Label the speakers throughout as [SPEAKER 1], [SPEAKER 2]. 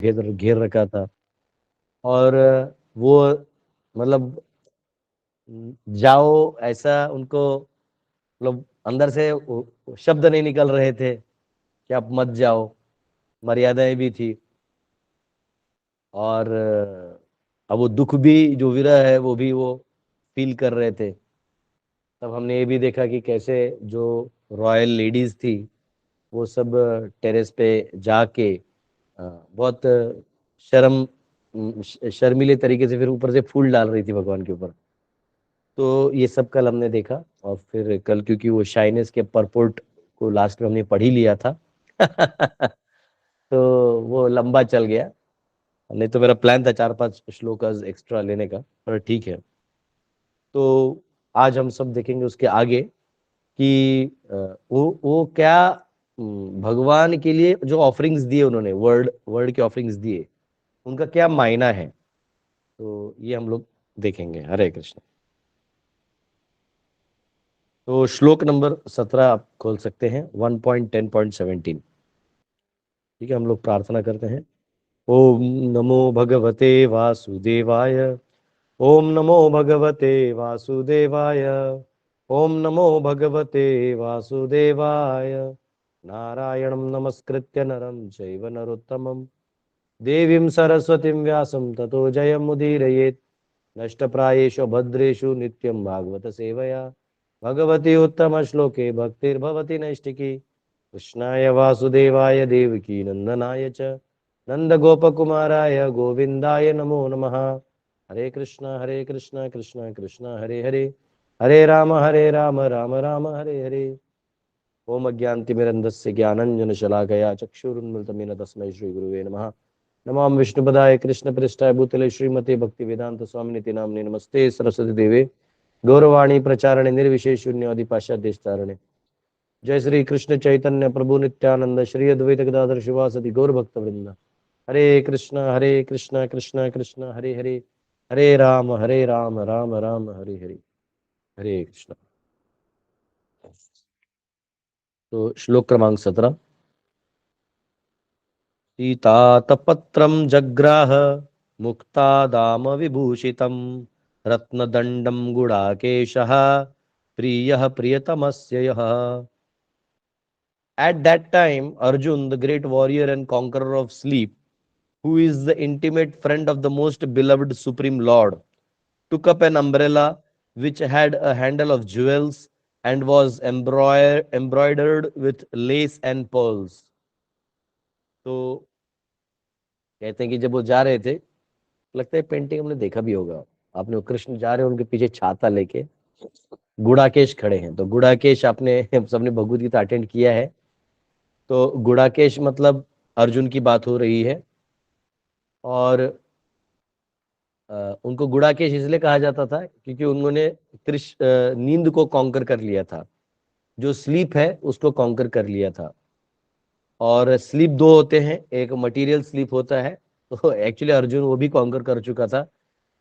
[SPEAKER 1] घेर घेर रखा था। और वो मतलब जाओ ऐसा उनको, मतलब अंदर से शब्द नहीं निकल रहे थे कि आप मत जाओ, मर्यादाएं भी थी। और अब वो दुख भी जो विरह है वो भी वो फील कर रहे थे। तब हमने ये भी देखा कि कैसे जो रॉयल लेडीज थी वो सब टेरेस पे जाके बहुत शर्मीले तरीके से फिर ऊपर से फूल डाल रही थी भगवान के ऊपर। तो ये सब कल हमने देखा। और फिर कल क्योंकि वो शाइनेस के परपोर्ट को लास्ट में हमने पढ़ ही लिया था तो वो लंबा चल गया। नहीं तो मेरा प्लान था 4-5 श्लोक एक्स्ट्रा लेने का, पर ठीक है। तो आज हम सब देखेंगे उसके आगे कि वो क्या भगवान के लिए जो ऑफरिंग्स दिए उन्होंने, वर्ड वर्ड के ऑफरिंग्स दिए, उनका क्या मायना है। तो ये हम लोग देखेंगे। हरे कृष्ण। तो श्लोक नंबर 17 आप खोल सकते हैं, 1.10.17। ठीक है, हम लोग प्रार्थना करते हैं। ओम नमो भगवते वासुदेवाय। ओम नमो भगवते वासुदेवाय। ओम नमो भगवते वासुदेवाय। नारायणं नमस्कृत्य नरं चैव नरोत्तमं देवीं सरस्वतीं व्यासं ततो जयमुदीरयेत्। नष्टप्रायेषु भद्रेषु नित्यं भागवत सेवया भगवती उत्तम श्लोके भक्तिर्भवति नैष्टिकी। कृष्णाय वासुदेवाय देवकी नंदनाय च नंदगोपकुमाराय गोविंदाय नमो नमः। हरे कृष्णा कृष्णा कृष्णा हरे हरे, हरे राम राम राम हरे हरे। ओम अज्ञानतिमिरन्धस्य ज्ञानञ्जनशलाकया चक्षुरुन्मिलितमेन तस्मै श्रीगुरुवे नमः। नमां विष्णुपदाय कृष्णप्रेष्ठाय भूतले श्रीमते भक्तिवेदांत स्वामिनिति नाम्ने नमस्ते सरस्वती देवे गौरवाणी प्रचारणे निर्विशेष शून्यवादी पाश्चात्य देशतारणे। जय श्री कृष्ण चैतन्य प्रभु नित्यानंद श्री अद्वैत गदाधर शिवासदि गौर भक्त वृंद। हरे कृष्णा कृष्णा कृष्णा हरे हरे, हरे राम राम राम हरे हरे। हरे कृष्णा। तो श्लोक क्रमांक 17। सीतातपत्रं जग्राह मुक्ता दाम विभूषितं रत्नदंडं गुडाकेशः प्रियः प्रियतमस्य यः। At that time, Arjun, the great warrior and conqueror of sleep, who is the intimate friend of the most beloved Supreme Lord, took up an umbrella which had a handle of jewels and was embroidered with lace and pearls. तो कहते हैं कि जब वो जा रहे थे, लगता है पेंटिंग हमने देखा भी होगा आपने, वो कृष्ण जा रहे हैं उनके पीछे छाता लेके गुड़ाकेश खड़े हैं। तो गुड़ाकेश आपने सबने भगवत गीता अटेंड किया है। तो गुड़ाकेश मतलब अर्जुन की बात हो रही है। और उनको गुड़ाकेश इसलिए कहा जाता था क्योंकि उन्होंने नींद को कॉन्कर कर लिया था, जो स्लीप है उसको कॉन्कर कर लिया था। और स्लीप दो होते हैं, एक मटेरियल स्लीप होता है, तो एक्चुअली अर्जुन वो भी कॉन्कर कर चुका था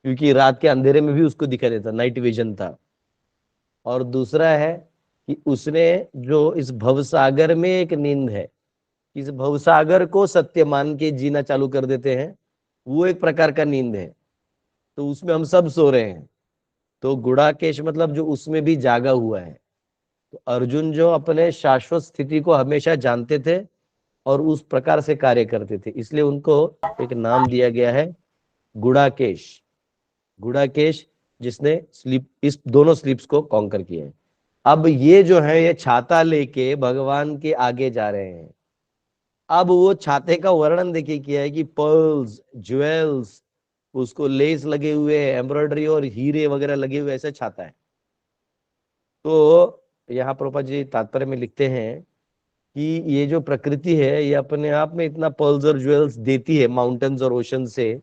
[SPEAKER 1] क्योंकि रात के अंधेरे में भी उसको दिखाई देता, नाइट विजन था। और दूसरा है कि उसने जो इस भवसागर में एक नींद है, इस भवसागर को सत्य मान के जीना चालू कर देते हैं, वो एक प्रकार का नींद है। तो उसमें हम सब सो रहे हैं। तो गुड़ाकेश मतलब जो उसमें भी जागा हुआ है। तो अर्जुन जो अपने शाश्वत स्थिति को हमेशा जानते थे और उस प्रकार से कार्य करते थे, इसलिए उनको एक नाम दिया गया है गुड़ाकेश। गुड़ाकेश जिसने स्लीप, इस दोनों स्लीप्स को कॉन्कर किया है। अब ये जो है ये छाता लेके भगवान के आगे जा रहे हैं। अब वो छाते का वर्णन देखिए किया है कि पर्ल्स, ज्वेल्स, उसको लेस लगे हुए, एम्ब्रॉयडरी और हीरे वगैरह लगे हुए, ऐसे छाता है। तो यहाँ प्रभुपाद जी तात्पर्य में लिखते हैं कि ये जो प्रकृति है ये अपने आप में इतना पर्ल्स और ज्वेल्स देती है, माउंटेन्स और ओशन से,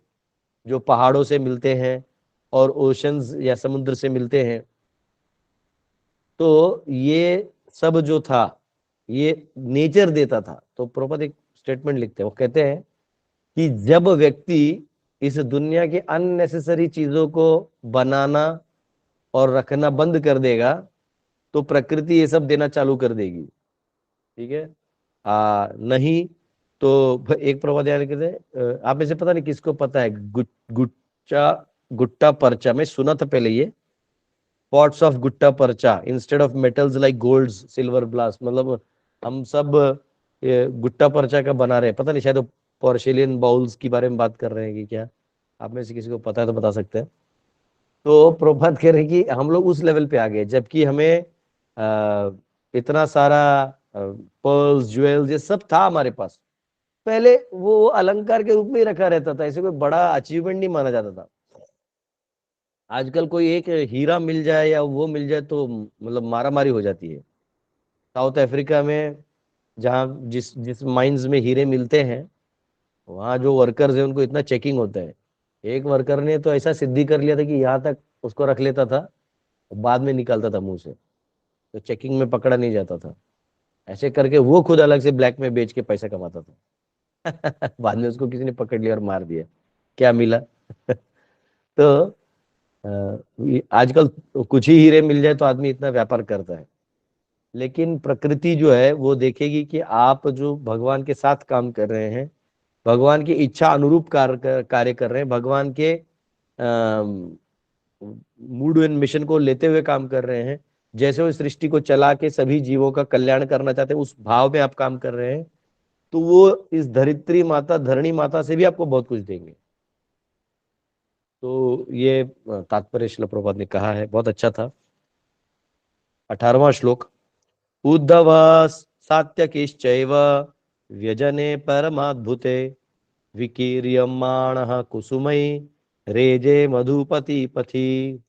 [SPEAKER 1] जो पहाड़ों से मिलते हैं और ओशंस या समुद्र से मिलते हैं। तो ये सब जो था ये नेचर देता था। तो प्रभुपाद एक स्टेटमेंट लिखते हैं, वो कहते हैं कि जब व्यक्ति इस दुनिया के अननेसेसरी चीजों को बनाना और रखना बंद कर देगा तो प्रकृति ये सब देना चालू कर देगी। ठीक है। नहीं तो एक प्रवाद याद कहते हैं, आप में से पता नहीं किसको पता है, गुच्चा गुट्टा परचा, मैं सुना था पहले ये, पॉट्स ऑफ गुट्टा परचा instead of metals like gold silver blast, मतलब हम सब ये गुट्टा परचा का बना रहे हैं, पता नहीं शायद पोर्सिलियन बाउल्स की बारे में बात कर रहे हैं कि क्या, आप में से किसी को पता है तो बता सकते हैं। तो प्रभात कह रहे हैं कि हम लोग उस लेवल पे आ गए, जबकि हमें इतना सारा पर्ल्स ज्वेल्स ये सब था हमारे पास, पहले वो अलंकार के रूप में ही रखा रहता था, ऐसे कोई बड़ा अचीवमेंट नहीं माना जाता था। आजकल कोई एक हीरा मिल जाए या वो मिल जाए तो मतलब मारा मारी हो जाती है। साउथ अफ्रीका में जहाँ जिस जिस माइंस में हीरे मिलते हैं, वहाँ जो वर्कर्स है उनको इतना चेकिंग होता है। एक वर्कर ने तो ऐसा सिद्धि कर लिया था कि यहाँ तक उसको रख लेता था, बाद में निकालता था मुंह से, तो चेकिंग में पकड़ा नहीं जाता था। ऐसे करके वो खुद अलग से ब्लैक में बेच के पैसा कमाता था। बाद में उसको किसी ने पकड़ लिया और मार दिया, क्या मिला। तो आजकल कुछ ही हीरे मिल जाए तो आदमी इतना व्यापार करता है, लेकिन प्रकृति जो है वो देखेगी कि आप जो भगवान के साथ काम कर रहे हैं, भगवान की इच्छा अनुरूप कार्य कर रहे हैं, भगवान के मूड एंड मिशन को लेते हुए काम कर रहे हैं, जैसे वो सृष्टि को चला के सभी जीवों का कल्याण करना चाहते हैं, उस भाव में आप काम कर रहे हैं, तो वो इस धरित्री माता धरणी माता से भी आपको बहुत कुछ देंगे। तो ये तात्पर्य शिला प्रभुपाद ने कहा है, बहुत अच्छा था। 18वां श्लोक, उद्धव सात्यकिश्चैव व्यजने परमाद्भुते विकीर्यमाणः कुसुमैः रेजे मधुपति पथि।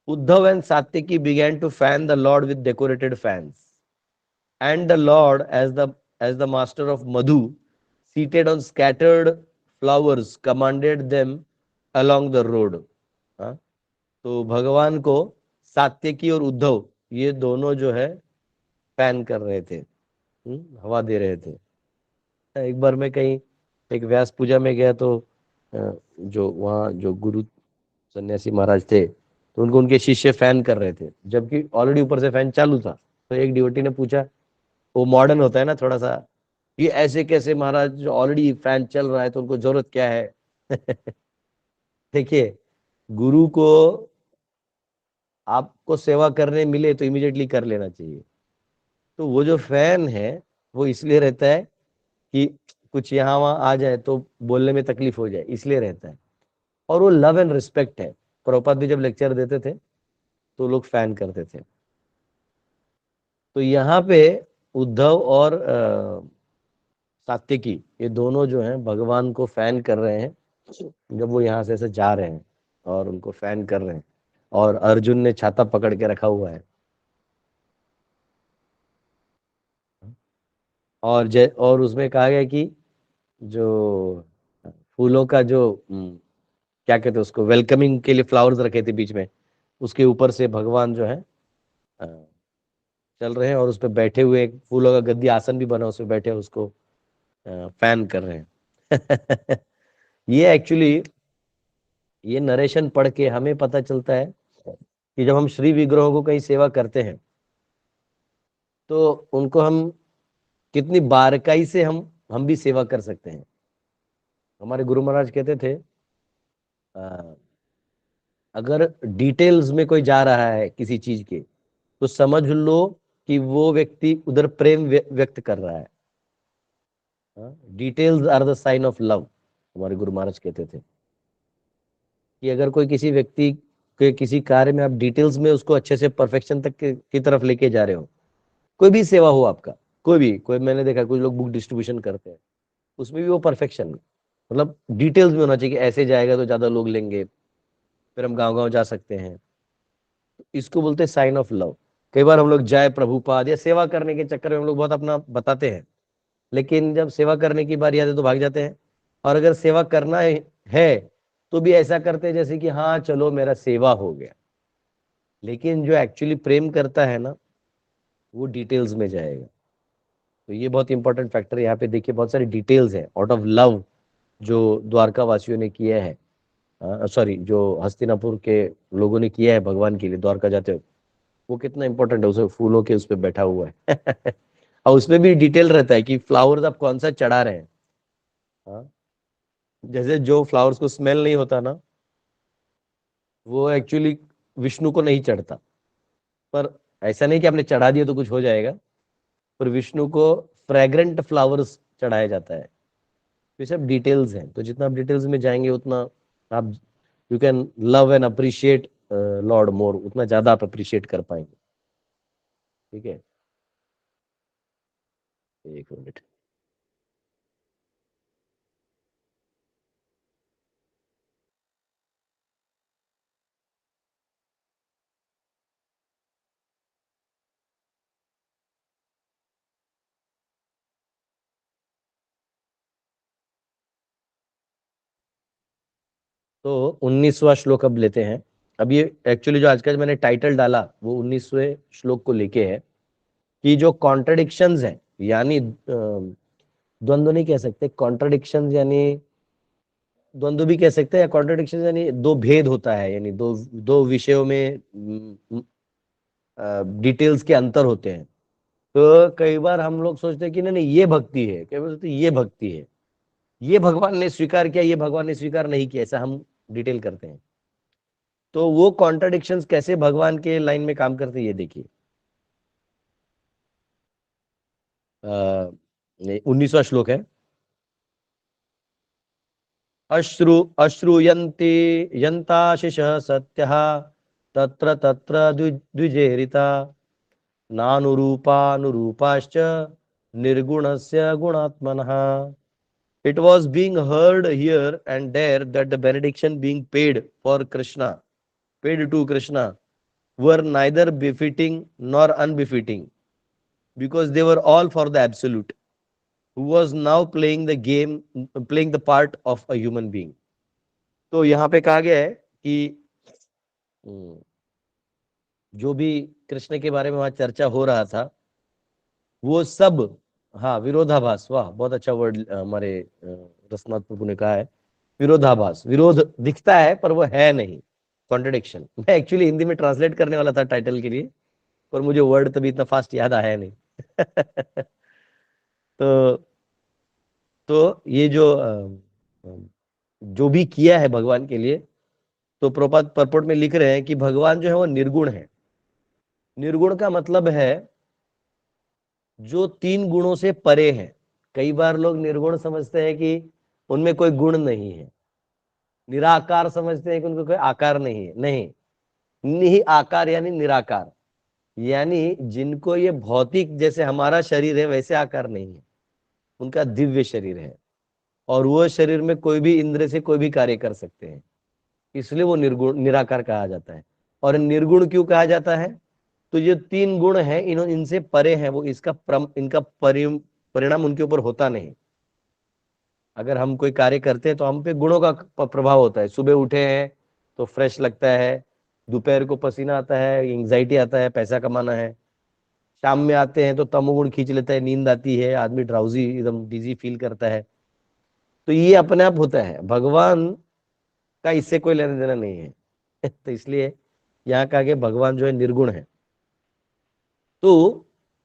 [SPEAKER 1] Uddhav and Satyaki began to fan the Lord with decorated fans, and the Lord, as the master of Madhu, seated on scattered flowers, commanded them along the road. हाँ? तो भगवान को सात्यकी और उद्धव ये दोनों जो है फैन कर रहे थे, हवा दे रहे थे। एक बार मैं कहीं एक व्यास पूजा में गया, तो जो वहाँ जो गुरु सन्यासी महाराज थे, तो उनको उनके शिष्य फैन कर रहे थे, जबकि ऑलरेडी ऊपर से फैन चालू था। तो एक डिवोटी ने पूछा, वो मॉडर्न होता है ना थोड़ा सा, ये ऐसे कैसे महाराज, जो ऑलरेडी फैन चल रहा है तो उनको जरूरत क्या है। देखिए, गुरु को आपको सेवा करने मिले तो इमीडिएटली कर लेना चाहिए। तो वो जो फैन है वो इसलिए रहता है कि कुछ यहाँ वहां आ जाए तो बोलने में तकलीफ हो जाए, इसलिए रहता है। और वो लव एंड रिस्पेक्ट है। प्रभुपाद भी जब लेक्चर देते थे तो लोग फैन करते थे। तो यहाँ पे उद्धव और सात्यकी ये दोनों जो हैं भगवान को फैन कर रहे हैं, जब वो यहाँ से ऐसे जा रहे हैं और उनको फैन कर रहे हैं, और अर्जुन ने छाता पकड़ के रखा हुआ है। और उसमें कहा गया कि जो फूलों का जो क्या कहते हैं उसको, वेलकमिंग के लिए फ्लावर्स रखे थे बीच में, उसके ऊपर से भगवान जो है अ, चल रहे हैं, और उस पर बैठे हुए एक फूलों का गद्दी आसन भी बना, उस पर बैठे उसको फैन कर रहे हैं। ये एक्चुअली ये नरेशन पढ़ के हमें पता चलता है कि जब हम श्री विग्रहों को कहीं सेवा करते हैं तो उनको हम कितनी बारकाई से हम भी सेवा कर सकते हैं। हमारे गुरु महाराज कहते थे, अ, अगर डिटेल्स में कोई जा रहा है किसी चीज के, तो समझ लो कि वो व्यक्ति उधर प्रेम व्यक्त कर रहा है। Details are the sign of love, हमारे गुरु महाराज कहते थे कि अगर कोई किसी व्यक्ति के किसी कार्य में आप डिटेल्स में उसको अच्छे से परफेक्शन तक की तरफ लेके जा रहे हो, कोई भी सेवा हो आपका, कोई मैंने देखा कुछ लोग बुक डिस्ट्रीब्यूशन करते हैं, उसमें भी वो परफेक्शन, मतलब डिटेल्स में होना चाहिए कि ऐसे जाएगा तो ज्यादा लोग लेंगे, फिर हम गांव गांव जा सकते हैं। इसको बोलते हैं साइन ऑफ लव। कई बार हम लोग जय प्रभुपाद या सेवा करने के चक्कर में हम लोग बहुत अपना बताते हैं, लेकिन जब सेवा करने की बारी आती है तो भाग जाते हैं। और अगर सेवा करना है तो भी ऐसा करते हैं जैसे कि हाँ चलो मेरा सेवा हो गया। लेकिन जो एक्चुअली प्रेम करता है ना, वो डिटेल्स में जाएगा। तो ये बहुत इंपॉर्टेंट फैक्टर है। यहाँ पे देखिए बहुत सारी डिटेल्स है आउट ऑफ लव जो द्वारका वासियों ने किया है, सॉरी जो हस्तिनापुर के लोगों ने किया है भगवान के लिए द्वारका जाते हुए, वो कितना इंपॉर्टेंट है, उसे फूलों के उस पर बैठा हुआ है। और उसमें भी डिटेल रहता है कि फ्लावर्स आप कौन सा चढ़ा रहे हैं। हाँ, जैसे जो फ्लावर्स को स्मेल नहीं होता ना, वो एक्चुअली विष्णु को नहीं चढ़ता। पर ऐसा नहीं कि आपने चढ़ा दिया तो कुछ हो जाएगा, पर विष्णु को फ्रेग्रेंट फ्लावर्स चढ़ाया जाता है। ये सब डिटेल्स हैं, तो जितना आप डिटेल्स में जाएंगे उतना आप, you can love and appreciate lord more, उतना ज्यादा आप अप्रिशिएट कर पाएंगे। ठीक है, एक मिनट। तो 19वां श्लोक अब लेते हैं। अब ये एक्चुअली जो आज का मैंने टाइटल डाला वो 19वें श्लोक को लेके है, कि जो कॉन्ट्रडिक्शंस हैं, यानी द्वंद्व नहीं कह सकते, कॉन्ट्रडिक्शंस यानी द्वंद्व भी कह सकते हैं, या कॉन्ट्रडिक्शन यानी दो भेद होता है, यानी दो दो विषयों में डिटेल्स के अंतर होते हैं। तो कई बार हम लोग सोचते हैं कि नहीं नहीं ये भक्ति है, कई बार सोचते हैं ये भक्ति है, ये भगवान ने स्वीकार किया, ये भगवान ने स्वीकार नहीं किया, ऐसा हम डिटेल करते हैं। तो वो कॉन्ट्रडिक्शंस कैसे भगवान के लाइन में काम करते हैं, ये देखिए। 19वां श्लोक है। अश्रूयन्ति यन्ताशिष सत्यः तत्र तत्र द्विजेरिता नानुरूपानुरूपाश्च निर्गुणस्य गुणात्मनः। It was being heard here and there that the benediction being paid for Krishna, paid to Krishna, were neither befitting nor unbefitting, because they were all for the Absolute, who was now playing the game, playing the part of a human being. तो यहाँ पे कहा गया है कि जो भी कृष्ण के बारे में वहां चर्चा हो रहा था, वो सब, हाँ विरोधाभास, वाह बहुत अच्छा वर्ड हमारे रसनाथ प्रभु ने कहा है। विरोधाभास, विरोध दिखता है पर वो है नहीं, कॉन्ट्रडिक्शन। मैं एक्चुअली हिंदी में ट्रांसलेट करने वाला था टाइटल के लिए, पर मुझे वर्ड तभी इतना फास्ट याद आया नहीं। तो ये जो भी किया है भगवान के लिए, तो प्रभुपाद परपोर्ट में लिख रहे हैं कि भगवान जो है वो निर्गुण है। निर्गुण का मतलब है जो तीन गुणों से परे है। कई बार लोग निर्गुण समझते हैं कि उनमें कोई गुण नहीं है, निराकार समझते हैं कि उनको कोई आकार नहीं है। नहीं, निहि आकार यानी निराकार, यानी जिनको ये भौतिक जैसे हमारा शरीर है वैसे आकार नहीं है, उनका दिव्य शरीर है, और वो शरीर में कोई भी इंद्र से कोई भी कार्य कर सकते हैं, इसलिए वो निर्गुण निराकार कहा जाता है। और निर्गुण क्यों कहा जाता है? तो ये तीन गुण हैं, इनसे परे हैं वो, इनका परिणाम उनके ऊपर होता नहीं। अगर हम कोई कार्य करते हैं तो हम पे गुणों का प्रभाव होता है। सुबह उठे हैं तो फ्रेश लगता है, दोपहर को पसीना आता है, एंग्जाइटी आता है, पैसा कमाना है, शाम में आते हैं तो तमोगुण खींच लेता है, नींद आती है, आदमी ड्राउजी एकदम डिजी फील करता है। तो ये अपने आप होता है, भगवान का इससे कोई लेना देना नहीं है। तो इसलिए यहाँ कहा गया भगवान जो है निर्गुण है। तो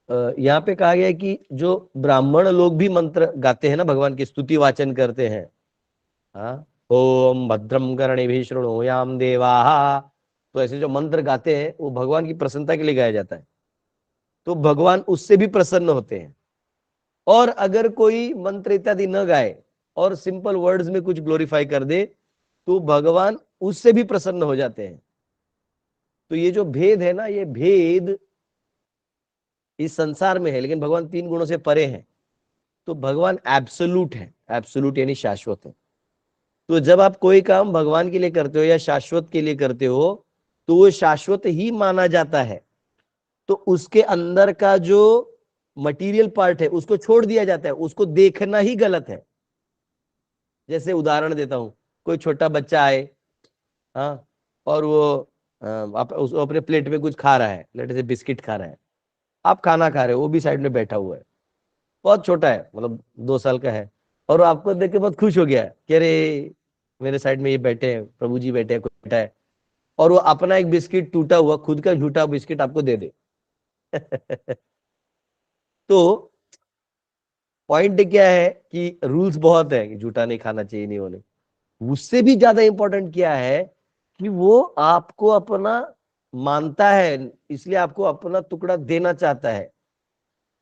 [SPEAKER 1] यहाँ पे कहा गया है कि जो ब्राह्मण लोग भी मंत्र गाते हैं ना, भगवान की स्तुति वाचन करते हैं, हाँ, ओम भद्रम कर्णिभिः शृणुयाम देवाः, तो ऐसे जो मंत्र गाते हैं वो भगवान की प्रसन्नता के लिए गाया जाता है, तो भगवान उससे भी प्रसन्न होते हैं। और अगर कोई मंत्र इत्यादि न गाए और सिंपल वर्ड्स में कुछ ग्लोरीफाई कर दे, तो भगवान उससे भी प्रसन्न हो जाते हैं। तो ये जो भेद है ना, ये भेद इस संसार में है, लेकिन भगवान तीन गुणों से परे हैं। तो भगवान एब्सोल्यूट है, एब्सोल्यूट यानी शाश्वत है। तो जब आप कोई काम भगवान के लिए करते हो या शाश्वत के लिए करते हो, तो वो शाश्वत ही माना जाता है। तो उसके अंदर का जो मटेरियल पार्ट है उसको छोड़ दिया जाता है, उसको देखना ही गलत है। जैसे उदाहरण देता हूं, कोई छोटा बच्चा आए, हाँ, और वो अपने प्लेट में कुछ खा रहा है, लेट से बिस्किट खा रहा है, आप खाना खा रहे हो, वो भी साइड में बैठा हुआ है, बहुत छोटा है, मतलब 2 साल का है, और वो आपको देख के बहुत खुश हो गया कि अरे मेरे साइड में ये बैठे हैं, प्रभु जी बैठे हैं, कोई बैठा है, और वो अपना एक बिस्किट टूटा हुआ, खुद का झूठा बिस्किट आपको दे दे। तो पॉइंट क्या है कि रूल्स बहुत है कि जूठा नहीं खाना चाहिए, नहीं होने। उससे भी ज्यादा इंपॉर्टेंट क्या है कि वो आपको अपना मानता है, इसलिए आपको अपना टुकड़ा देना चाहता है।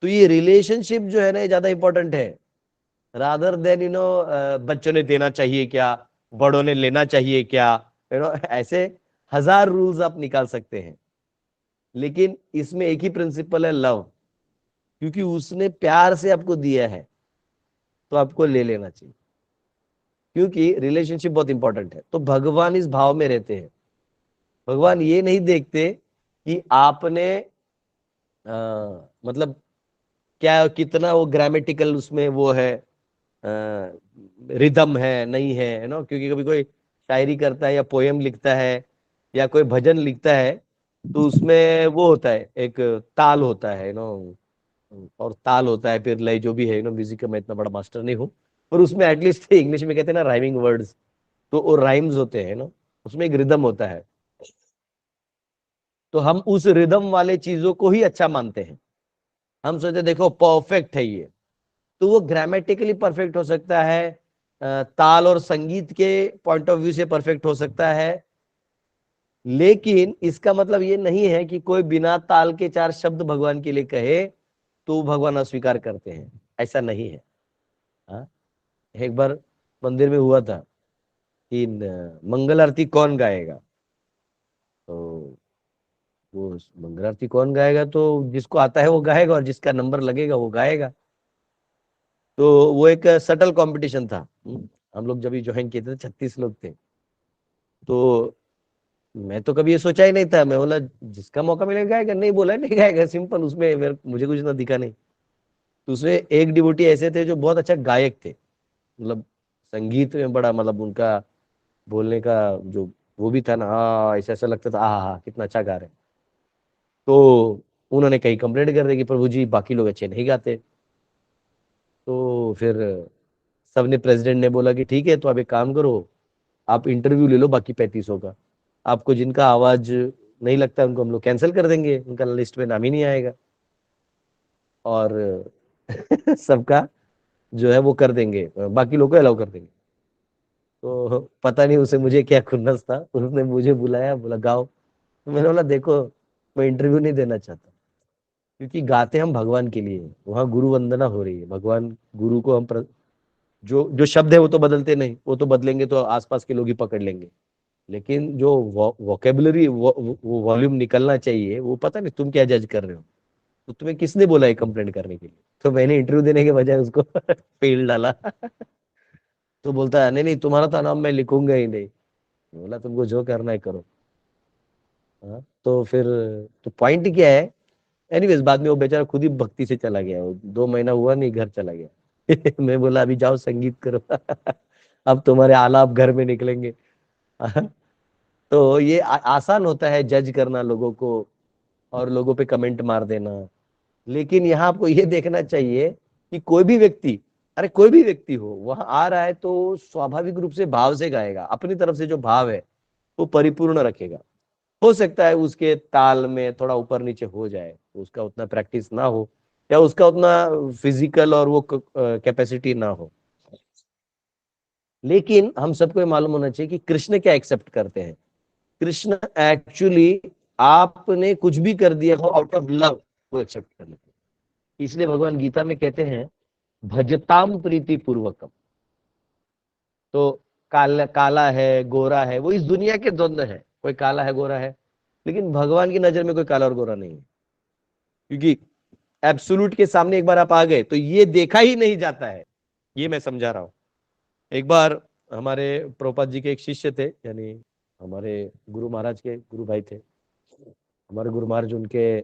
[SPEAKER 1] तो ये रिलेशनशिप जो है ना, ये ज्यादा इंपॉर्टेंट है, रादर देन बच्चों ने देना चाहिए क्या, बड़ों ने लेना चाहिए क्या, ऐसे हजार रूल्स आप निकाल सकते हैं। लेकिन इसमें एक ही प्रिंसिपल है, लव। क्योंकि उसने प्यार से आपको दिया है तो आपको ले लेना चाहिए, क्योंकि रिलेशनशिप बहुत इंपॉर्टेंट है। तो भगवान इस भाव में रहते हैं। भगवान ये नहीं देखते कि आपने मतलब क्या, कितना वो ग्रामेटिकल उसमें वो है, रिदम है नहीं है ना। क्योंकि कभी कोई शायरी करता है या पोयम लिखता है या कोई भजन लिखता है, तो उसमें वो होता है, एक ताल होता है नो, और ताल होता है, फिर लय जो भी है म्यूजिक का मैं इतना बड़ा मास्टर नहीं हूँ, पर उसमें एटलीस्ट इंग्लिश में कहते हैं ना राइमिंग वर्ड्स, तो वो राइम्स होते हैं ना, उसमें एक रिदम होता है। तो हम उस रिदम वाले चीजों को ही अच्छा मानते हैं। हम सोचते देखो परफेक्ट है ये, तो वो ग्रामेटिकली परफेक्ट हो सकता है, ताल और संगीत के पॉइंट ऑफ व्यू से परफेक्ट हो सकता है। लेकिन इसका मतलब ये नहीं है कि कोई बिना ताल के चार शब्द भगवान के लिए कहे तो भगवान अस्वीकार करते हैं, ऐसा नहीं है। हाँ, एक बार मंदिर में हुआ था कि मंगल आरती कौन गाएगा, तो वो मंगल आरती कौन गाएगा, तो जिसको आता है वो गाएगा और जिसका नंबर लगेगा वो गाएगा। तो वो एक सटल कंपटीशन था। हम लोग जब ज्वाइन किए थे 36 लोग थे। तो मैं तो कभी ये सोचा ही नहीं था, मैं बोला जिसका मौका मिलेगा गाएगा, नहीं बोला नहीं गाएगा, सिंपल। उसमें मुझे कुछ ना दिखा नहीं। तो उसमें एक डिवोटी ऐसे थे जो बहुत अच्छा गायक थे, मतलब संगीत में बड़ा, मतलब उनका बोलने का जो वो भी था ना, हाँ ऐसा ऐसा लगता था, हाँ हाँ कितना अच्छा गा रहे हैं। तो उन्होंने कहीं कंप्लेंट कर दी कि प्रभु जी बाकी लोग अच्छे नहीं गाते। तो फिर सबने, प्रेसिडेंट ने बोला कि ठीक है, तो आप एक काम करो, आप इंटरव्यू ले लो बाकी 3500 का। आपको जिनका आवाज नहीं लगता उनको हम लोग कैंसिल कर देंगे, उनका लिस्ट में नाम ही नहीं आएगा। और सबका जो है वो कर देंगे, बाकी लोग को अलाउ कर देंगे। तो पता नहीं उसे मुझे क्या खुन्नस था, उसने मुझे बुलाया, बोला गाओ। तो मैंने बोला देखो, मैं इंटरव्यू नहीं देना चाहता, क्योंकि गाते हम भगवान के लिए हैं। वहां गुरु वंदना हो रही है, भगवान गुरु को हम जो जो शब्द है वो तो बदलते नहीं, वो तो बदलेंगे तो आसपास के लोग ही पकड़ लेंगे। लेकिन जो वोकेबुलरी, वो वॉल्यूम निकलना चाहिए, वो पता नहीं तुम क्या जज कर रहे हो। तो तुम्हें किसने बोला है कंप्लेंट करने के लिए? तो मैंने इंटरव्यू देने के बजाय उसको फेल डाला। तो बोलता है नहीं नहीं, तुम्हारा तो नाम मैं लिखूंगा ही नहीं। बोला तुमको जो करना है करो। हाँ, तो फिर, तो पॉइंट क्या है, एनीवेज बाद में वो बेचारा खुद ही भक्ति से चला गया, वो 2 महीना हुआ नहीं घर चला गया। मैं बोला अभी जाओ संगीत करो। अब तुम्हारे आलाप घर में निकलेंगे। तो ये आसान होता है जज करना लोगों को और लोगों पे कमेंट मार देना। लेकिन यहाँ आपको ये देखना चाहिए कि कोई भी व्यक्ति, अरे कोई भी व्यक्ति हो, वहां आ रहा है तो स्वाभाविक रूप से भाव से गाएगा, अपनी तरफ से जो भाव है वो परिपूर्ण रखेगा। हो सकता है उसके ताल में थोड़ा ऊपर नीचे हो जाए, उसका उतना प्रैक्टिस ना हो या उसका उतना फिजिकल और वो कैपेसिटी ना हो। लेकिन हम सबको ये मालूम होना चाहिए कि कृष्ण क्या एक्सेप्ट करते हैं। कृष्ण एक्चुअली आपने कुछ भी कर दिया हो आउट ऑफ लव, वो एक्सेप्ट कर लेते हैं। इसलिए भगवान गीता में कहते हैं भजताम प्रीति पूर्वकम। तो काला है गोरा है, वो इस दुनिया के द्वंद्व है, कोई काला है गोरा है। लेकिन भगवान की नजर में कोई काला और गोरा नहीं है, क्योंकि एब्सोल्यूट के सामने एक बार आप आ गए तो ये देखा ही नहीं जाता है। ये मैं समझा रहा हूँ। एक बार हमारे प्रभुपाद जी के एक शिष्य थे, यानी हमारे गुरु महाराज के गुरु भाई थे। हमारे गुरु महाराज उनके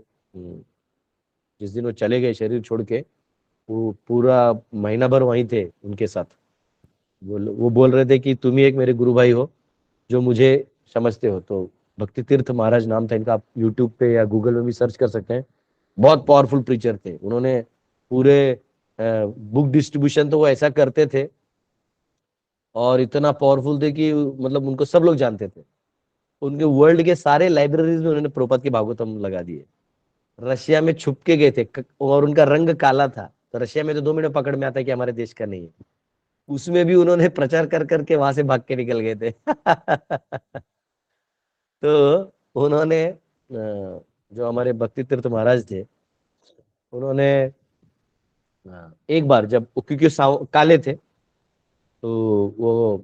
[SPEAKER 1] जिस दिन वो चले गए शरीर छोड़ के, वो पूरा महीना भर वहीं थे उनके साथ। वो बोल रहे थे कि तुम ही एक मेरे गुरु भाई हो जो मुझे समझते हो। तो भक्ति तीर्थ महाराज नाम था इनका, आप यूट्यूब पे या गूगल में भी सर्च कर सकते हैं। बहुत पावरफुल प्रीचर थे उन्होंने। पूरे बुक डिस्ट्रीब्यूशन तो वो ऐसा करते थे, और इतना पावरफुल थे कि मतलब उनको सब लोग जानते थे। उनके वर्ल्ड के सारे लाइब्रेरीज में उन्होंने प्रभुपाद के भागवतम लगा दिए। रशिया में छुप के गए थे और उनका रंग काला था, तो रशिया में तो 2 मिनट पकड़ में आता है कि हमारे देश का नहीं है। उसमें भी उन्होंने प्रचार कर करके वहां से भाग के निकल गए थे। तो उन्होंने जो हमारे भक्ति तीर्थ महाराज थे, उन्होंने एक बार जब क्योंकि काले थे, तो वो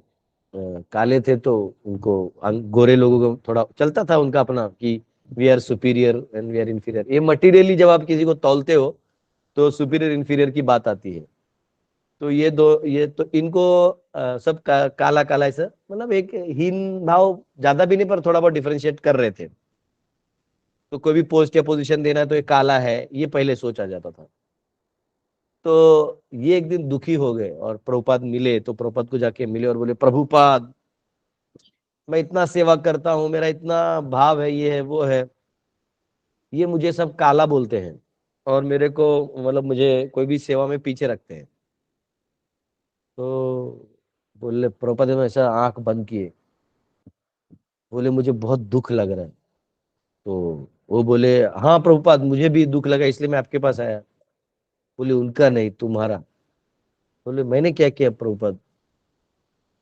[SPEAKER 1] काले थे, तो उनको गोरे लोगों को थोड़ा चलता था उनका अपना कि we are superior and we are inferior. ये मटीरियली जब आप किसी को तौलते हो तो सुपीरियर इंफीरियर की बात आती है। तो ये तो इनको सब काला काला ऐसा, मतलब एक हीन भाव ज्यादा भी नहीं, पर थोड़ा बहुत डिफरेंशिएट कर रहे थे। तो कोई भी पोस्ट या पोजीशन देना है तो ये काला है, ये पहले सोचा जाता था। तो ये एक दिन दुखी हो गए और प्रभुपाद मिले, तो प्रभुपाद को जाके मिले और बोले, प्रभुपाद मैं इतना सेवा करता हूँ, मेरा इतना भाव है, ये है वो है, ये मुझे सब काला बोलते हैं और मेरे को मतलब मुझे कोई भी सेवा में पीछे रखते हैं। तो बोले प्रभुपाद ने ऐसा आंख बंद किए, बोले मुझे बहुत दुख लग रहा है। तो वो बोले, हाँ प्रभुपाद मुझे भी दुख लगा इसलिए मैं आपके पास आया। बोले उनका नहीं, तुम्हारा। बोले मैंने क्या किया प्रभुपाद?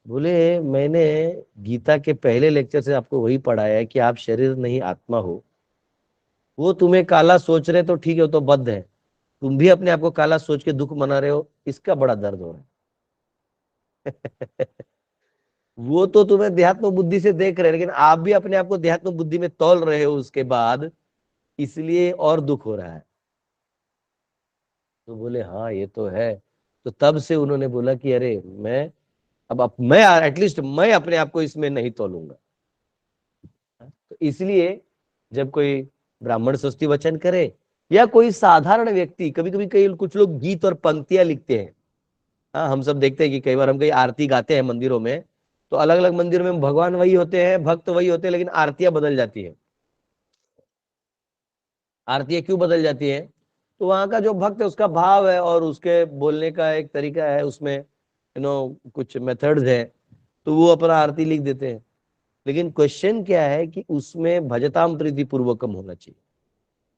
[SPEAKER 1] बोले मैंने गीता के पहले लेक्चर से आपको वही पढ़ाया है कि आप शरीर नहीं आत्मा हो। वो तुम्हें काला सोच रहे तो ठीक है, वो तो बद्ध है। तुम भी अपने आप को काला सोच के दुख मना रहे हो, इसका बड़ा दर्द हो रहा है। वो तो तुम्हें देहात्म बुद्धि से देख रहे हैं, लेकिन आप भी अपने आप को देहात्म बुद्धि में तौल रहे हो उसके बाद, इसलिए और दुख हो रहा है। तो बोले हाँ ये तो है। तो तब से उन्होंने बोला कि अरे अब मैं एटलीस्ट मैं अपने आप को इसमें नहीं तोलूंगा। तो इसलिए जब कोई ब्राह्मण षष्ठी वचन करे या कोई साधारण व्यक्ति, कभी कभी कई कुछ लोग गीत और पंक्तियां लिखते हैं। हाँ, हम सब देखते हैं कि कई बार हम कहीं आरती गाते हैं मंदिरों में, तो अलग अलग मंदिरों में भगवान वही होते हैं, भक्त वही होते हैं, लेकिन आरतियां बदल जाती है। आरतियां क्यों बदल जाती है? तो वहां का जो भक्त है उसका भाव है और उसके बोलने का एक तरीका है, उसमें कुछ मेथड्स है, तो वो अपना आरती लिख देते हैं। लेकिन क्वेश्चन क्या है कि उसमें भजताम प्रीति पूर्वकम होना चाहिए।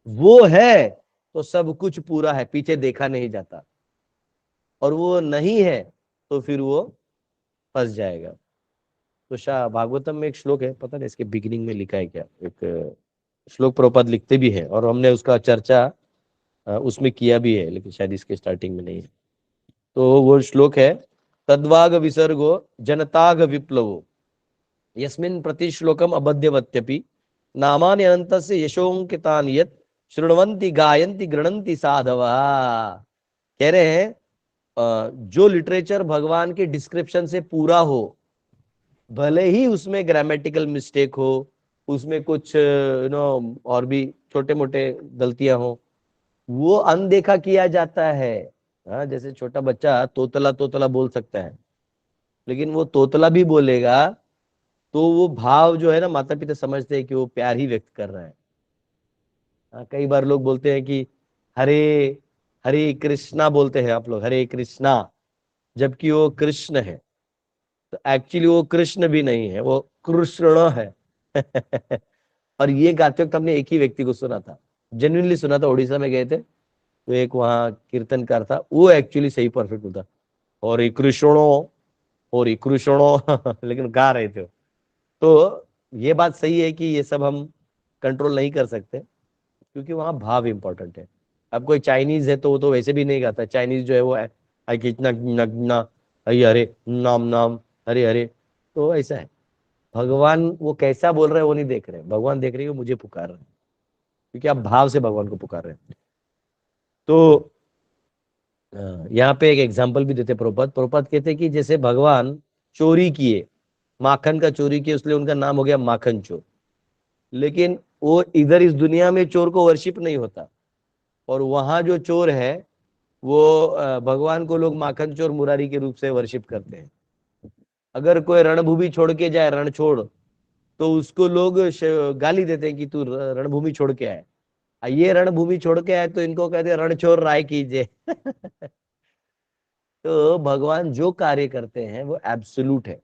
[SPEAKER 1] वो है तो सब कुछ पूरा है, पीछे देखा नहीं जाता। और वो नहीं है तो फिर वो फंस जाएगा। तो शाह भागवतम में एक श्लोक है, पता नहीं इसके बिगिनिंग में लिखा है क्या, एक श्लोक प्रभुपाद लिखते भी हैं और हमने उसका चर्चा उसमें किया भी है, लेकिन शायद इसके स्टार्टिंग में नहीं है। तो वो श्लोक है, तद्वाग विसर्गो जनताग विप्लवो यस्मिन् प्रति श्लोकम अबध्यवत्यपि नामानि अनन्तस्य यशोंकितानि यत् शृण्वन्ति गायन्ति गृणन्ति साधवा। कह रहे हैं जो लिटरेचर भगवान के डिस्क्रिप्शन से पूरा हो, भले ही उसमें ग्रामेटिकल मिस्टेक हो, उसमें कुछ और भी छोटे मोटे गलतियां हो, वो अनदेखा किया जाता है। हाँ, जैसे छोटा बच्चा तोतला तोतला बोल सकता है, लेकिन वो तोतला भी बोलेगा तो वो भाव जो है ना, माता पिता समझते हैं कि वो प्यार ही व्यक्त कर रहा है। हाँ, कई बार लोग बोलते हैं कि हरे हरे कृष्णा बोलते हैं आप लोग, हरे कृष्णा, जबकि वो कृष्ण है। तो एक्चुअली वो कृष्ण भी नहीं है, वो कृष्ण है। और ये गाते वक्त हमने एक ही व्यक्ति को सुना था, जेन्युइनली सुना था, उड़ीसा में गए थे, तो एक वहाँ कीर्तनकार था, वो एक्चुअली सही परफेक्ट होता, और कृष्णो और कृष्णो। लेकिन गा रहे थे। तो ये बात सही है कि ये सब हम कंट्रोल नहीं कर सकते, क्योंकि वहाँ भाव इंपॉर्टेंट है। अब कोई चाइनीज है तो वो तो वैसे भी नहीं गाता, चाइनीज जो है वो आई कितना नगना, हरे हरे नाम नाम, हरे हरे। तो ऐसा है, भगवान वो कैसा बोल रहे हैं वो नहीं देख रहे, भगवान देख रहे हैं कि मुझे पुकार रहे हैं, क्योंकि आप भाव से भगवान को पुकार रहे हैं। तो यहाँ पे एक एग्जाम्पल भी देते प्रभुपाद। प्रभुपाद कहते हैं कि जैसे भगवान चोरी किए, माखन का चोरी किए, इसलिए उनका नाम हो गया माखन चोर। लेकिन वो इधर इस दुनिया में चोर को वर्शिप नहीं होता, और वहां जो चोर है वो भगवान को लोग माखन चोर मुरारी के रूप से वर्शिप करते हैं। अगर कोई रणभूमि छोड़ के जाए, रण छोड़, तो उसको लोग गाली देते हैं कि तू रणभूमि छोड़ के आए। ये रणभूमि छोड़ के आए तो इनको कहते हैं रण छोड़ राय कीजिए। तो भगवान जो कार्य करते हैं वो एब्सोल्यूट है।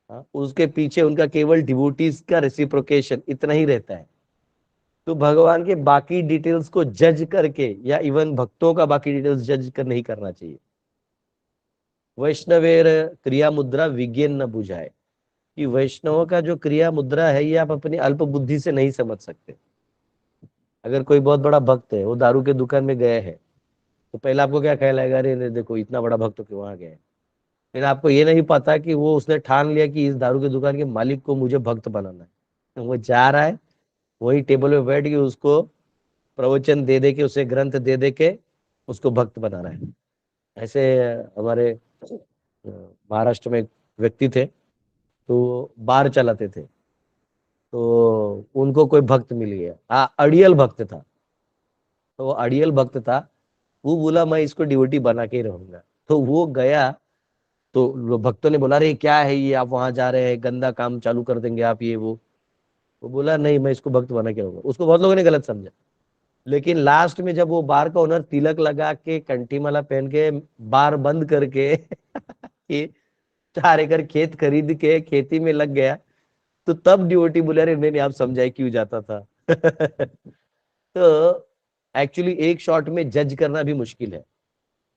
[SPEAKER 1] हाँ, उसके पीछे उनका केवल डिवोटीज का रेसिप्रोकेशन इतना ही रहता है। तो भगवान के बाकी डिटेल्स को जज करके या इवन भक्तों का बाकी डिटेल्स जज कर नहीं करना चाहिए। वैष्णवेर क्रिया मुद्रा विज्ञान न बुझाए, कि वैष्णवों का जो क्रिया मुद्रा है ये आप अपनी अल्प बुद्धि से नहीं समझ सकते। अगर कोई बहुत बड़ा भक्त है, वो दारू के दुकान में गए हैं, तो पहले आपको क्या ख्याल आएगा, अरे देखो इतना बड़ा भक्त तो क्यों वहां गए। लेकिन आपको ये नहीं पता कि वो उसने ठान लिया कि इस दारू की दुकान के मालिक को मुझे भक्त बनाना है, तो वो जा रहा है वही टेबल पे बैठ के उसको प्रवचन दे के, उसे ग्रंथ दे के उसको भक्त बना रहा है। ऐसे हमारे महाराष्ट्र में एक व्यक्ति थे, तो बार चलाते थे, तो उनको कोई भक्त मिल गया, हाँ अड़ियल भक्त था, तो वो अड़ियल भक्त था, वो बोला मैं इसको डिवोटी बना के ही रहूंगा। तो वो गया, तो भक्तों ने बोला, अरे क्या है ये, आप वहां जा रहे हैं, गंदा काम चालू कर देंगे आप, ये वो बोला नहीं मैं इसको भक्त बना के रहूंगा। उसको बहुत लोगों ने गलत समझा, लेकिन लास्ट में जब वो बार का ओनर तिलक लगा के कंठी माला पहन के बार बंद करके ये 4 एकड़ खेत खरीद के खेती में लग गया, तो तब डिवोटी बोले अरे नहीं नहीं आप समझाए क्यों जाता था। तो एक्चुअली एक शॉट में जज करना भी मुश्किल है,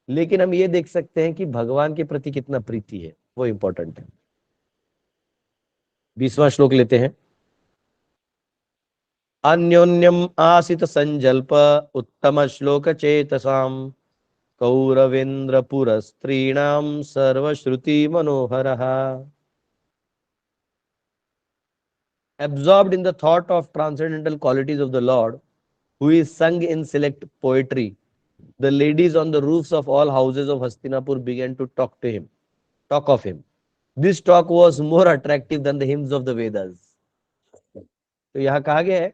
[SPEAKER 1] लेकिन हम ये देख सकते हैं कि भगवान के प्रति कितना प्रीति है, वो इंपॉर्टेंट है। 20वां श्लोक लेते हैं। अन्योन्यम आसित संजल्प उत्तम श्लोक चेतसाम कौरवेन्द्र पुरस्त्रीणाम सर्वश्रुति मनोहरः। Absorbed in the thought of transcendental qualities of the Lord, who is sung in select poetry, the ladies on the roofs of all houses of Hastinapur began to talk of him. This talk was more attractive than the hymns of the Vedas. तो यहाँ कहा गया है,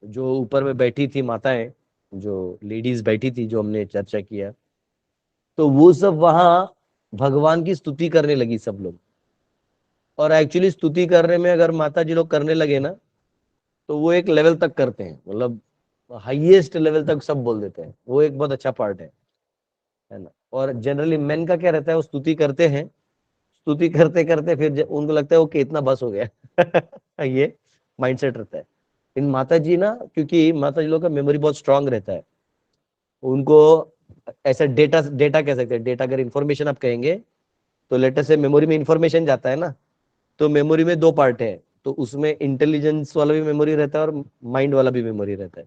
[SPEAKER 1] जो ऊपर में बैठी थी माताएं, जो लेडीज बैठी थी, जो हमने चर्चा किया, तो वो सब वहां भगवान की स्तुति करने लगी सब लोग। और एक्चुअली स्तुति करने में अगर माता जी लोग करने लगे ना, तो वो एक लेवल तक करते हैं, मतलब हाईएस्ट लेवल तक सब बोल देते हैं, वो एक बहुत अच्छा पार्ट है ना। और जनरली मेन का क्या रहता है, वो स्तुति करते हैं, स्तुति करते करते फिर उनको लगता है ओके इतना बस हो गया। ये माइंडसेट रहता है। इन माता जी ना, क्योंकि माता जी लोग का मेमोरी बहुत स्ट्रांग रहता है, उनको ऐसा डेटा डेटा कह सकते हैं, डेटा अगर इंफॉर्मेशन आप कहेंगे, तो लेटर से मेमोरी में इंफॉर्मेशन जाता है ना, तो मेमोरी में 2 पार्ट है, तो उसमें इंटेलिजेंस वाला भी मेमोरी रहता है और माइंड वाला भी मेमोरी रहता है।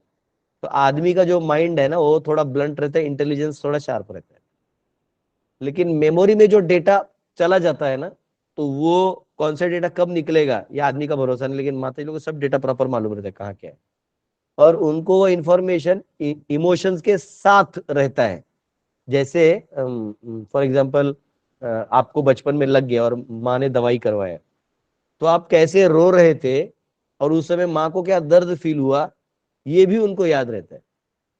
[SPEAKER 1] तो आदमी का जो माइंड है ना, वो थोड़ा ब्लंट रहता है, इंटेलिजेंस थोड़ा शार्प रहता है। लेकिन मेमोरी में जो डेटा चला जाता है ना, तो वो कौन सा डेटा कब निकलेगा ये आदमी का भरोसा नहीं, लेकिन माता जी लोग को सब डेटा प्रॉपर मालूम रहता है कहाँ क्या है। और उनको वो इंफॉर्मेशन इमोशंस के साथ रहता है। जैसे फॉर एग्जाम्पल, आपको बचपन में लग गया और माँ ने दवाई करवाया, तो आप कैसे रो रहे थे और उस समय माँ को क्या दर्द फील हुआ, ये भी उनको याद रहता है।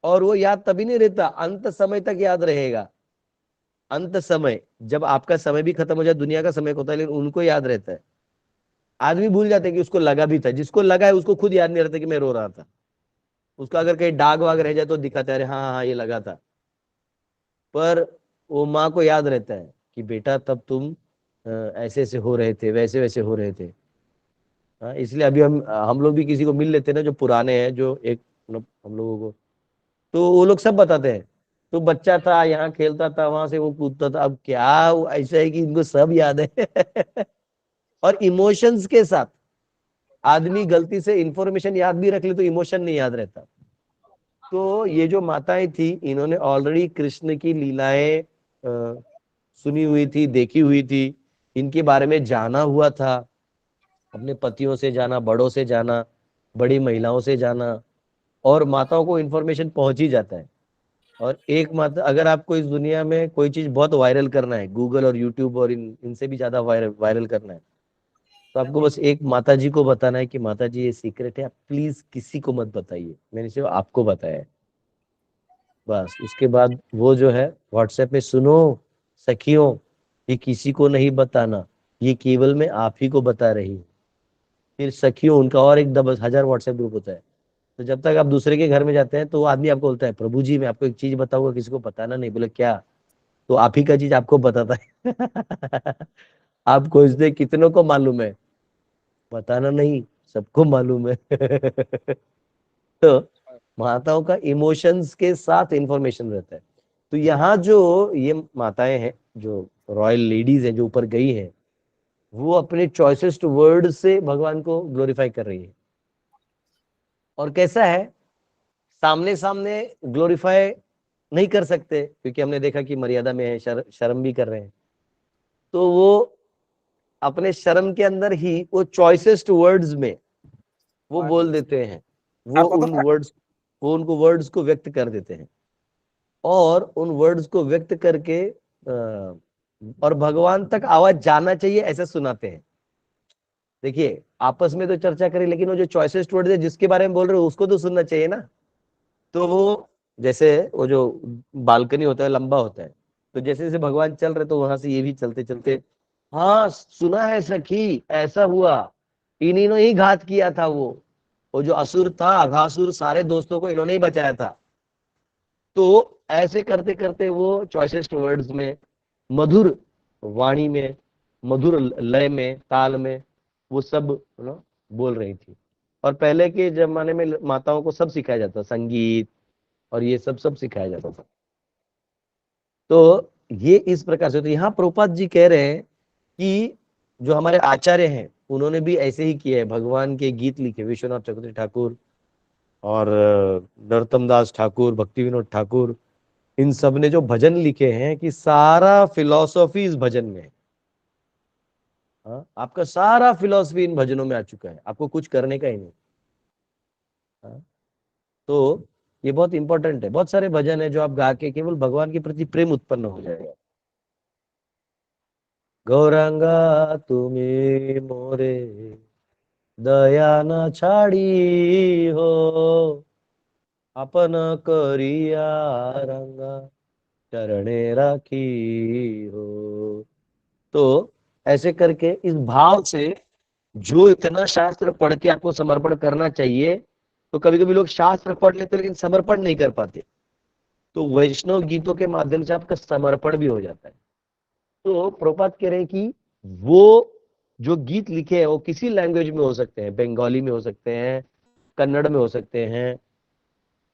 [SPEAKER 1] और वो याद तभी नहीं रहता, अंत समय तक याद रहेगा। अंत समय, जब आपका समय भी खत्म हो जाए, दुनिया का समय होता है, लेकिन उनको याद रहता है। आदमी भूल जाते हैं कि उसको लगा भी था, जिसको लगा है उसको खुद याद नहीं रहता कि मैं रो रहा था। उसका अगर कहीं दाग वाग रह जाए तो दिखाता है, अरे हाँ हाँ ये लगा था। पर वो माँ को याद रहता है कि बेटा तब तुम ऐसे ऐसे हो रहे थे, वैसे वैसे हो रहे थे। हाँ, इसलिए अभी हम लोग भी किसी को मिल लेते हैं ना, जो पुराने हैं, जो एक मतलब हम लोगों को, तो वो लोग सब बताते हैं, तो बच्चा था यहाँ खेलता था, वहां से वो कूदता था। अब क्या ऐसा है कि इनको सब याद है। और इमोशंस के साथ आदमी गलती से इंफॉर्मेशन याद भी रख ले तो इमोशन नहीं याद रहता। तो ये जो माताएं थी, इन्होंने ऑलरेडी कृष्ण की लीलाएं सुनी हुई थी, देखी हुई थी, इनके बारे में जाना हुआ था, अपने पतियों से जाना, बड़ों से जाना, बड़ी महिलाओं से जाना। और माताओं को इन्फॉर्मेशन पहुंच ही जाता है। और एक माता, अगर आपको इस दुनिया में कोई चीज बहुत वायरल करना है, गूगल और यूट्यूब और इनसे भी ज्यादा वायरल वायरल करना है, तो आपको बस एक माता जी को बताना है कि माता जी ये सीक्रेट है, आप प्लीज किसी को मत बताइए, मैंने सिर्फ आपको बताया है। बस उसके बाद वो जो है व्हाट्सएप पे, सुनो सखियों, ये किसी को नहीं बताना, ये केवल मैं आप ही को बता रही हूँ। फिर सखियों उनका और एक 10,000 व्हाट्सएप ग्रुप होता है। तो जब तक आप दूसरे के घर में जाते हैं, तो वो आदमी आपको बोलता है, प्रभु जी मैं आपको एक चीज बताऊंगा, किसी को बताना नहीं। बोले क्या? तो आप ही का चीज आपको बताता है। आप खोजते कितनों को मालूम है, बताना नहीं, सबको मालूम है। तो माताओं का इमोशंस के साथ इंफॉर्मेशन रहता है। तो यहाँ जो ये माताएं हैं, जो रॉयल लेडीज हैं, जो ऊपर गई हैं, वो अपने चॉइसेस्ट वर्ड से भगवान को ग्लोरीफाई कर रही है। और कैसा है, सामने सामने ग्लोरीफाई नहीं कर सकते, क्योंकि हमने देखा कि मर्यादा में है, शर्म भी कर रहे हैं। तो वो अपने शर्म के अंदर ही वो चॉइसेस्ट वर्ड्स में वो बोल देते हैं, वो उनको वर्ड्स को व्यक्त कर देते हैं, और उन वर्ड्स को व्यक्त करके और भगवान तक आवाज जाना चाहिए ऐसा सुनाते हैं। देखिए, आपस में तो चर्चा करें, लेकिन वो जो चॉइसेस्ट वर्ड है जिसके बारे में बोल रहे हो उसको तो सुनना चाहिए ना। तो वो जैसे वो जो बालकनी होता है लंबा होता है, तो जैसे जैसे भगवान चल रहे तो वहां से ये भी चलते चलते, हाँ सुना है सखी, ऐसा हुआ, इन्हीं ने ही घात किया था, वो जो असुर था अघासुर, सारे दोस्तों को इन्होंने ही बचाया था। तो ऐसे करते करते वो चॉइसेस्ट वर्ड्स में, मधुर वाणी में, मधुर लय में, ताल में, वो सब बोल रही थी। और पहले के जमाने में माताओं को सब सिखाया जाता, संगीत और ये सब सिखाया जाता था। तो ये इस प्रकार से, तो यहाँ प्रभुपाद जी कह रहे हैं कि जो हमारे आचार्य हैं उन्होंने भी ऐसे ही किया है, भगवान के गीत लिखे, विश्वनाथ चक्रवर्ती ठाकुर और नरोत्तम दास ठाकुर, भक्ति विनोद ठाकुर, इन सब ने जो भजन लिखे हैं कि सारा फिलॉसफी इस भजन में है। हाँ, आपका सारा फिलॉसफी इन भजनों में आ चुका है, आपको कुछ करने का ही नहीं। हाँ, तो ये बहुत इंपॉर्टेंट है। बहुत सारे भजन है जो आप गा के केवल भगवान के प्रति प्रेम उत्पन्न हो जाएगा। गौरांगा तुम्हें मोरे दया न छाड़ी हो, अपन करिया रंगा चरणे राखी हो। तो ऐसे करके इस भाव से, जो इतना शास्त्र पढ़ के आपको समर्पण करना चाहिए, तो कभी कभी लोग शास्त्र पढ़ लेते लेकिन समर्पण नहीं कर पाते, तो वैष्णव गीतों के माध्यम से आपका समर्पण भी हो जाता है। तो प्रभुपाद कह रहे हैं कि वो जो गीत लिखे हैं वो किसी लैंग्वेज में हो सकते हैं, बंगाली में हो सकते हैं, कन्नड़ में हो सकते हैं,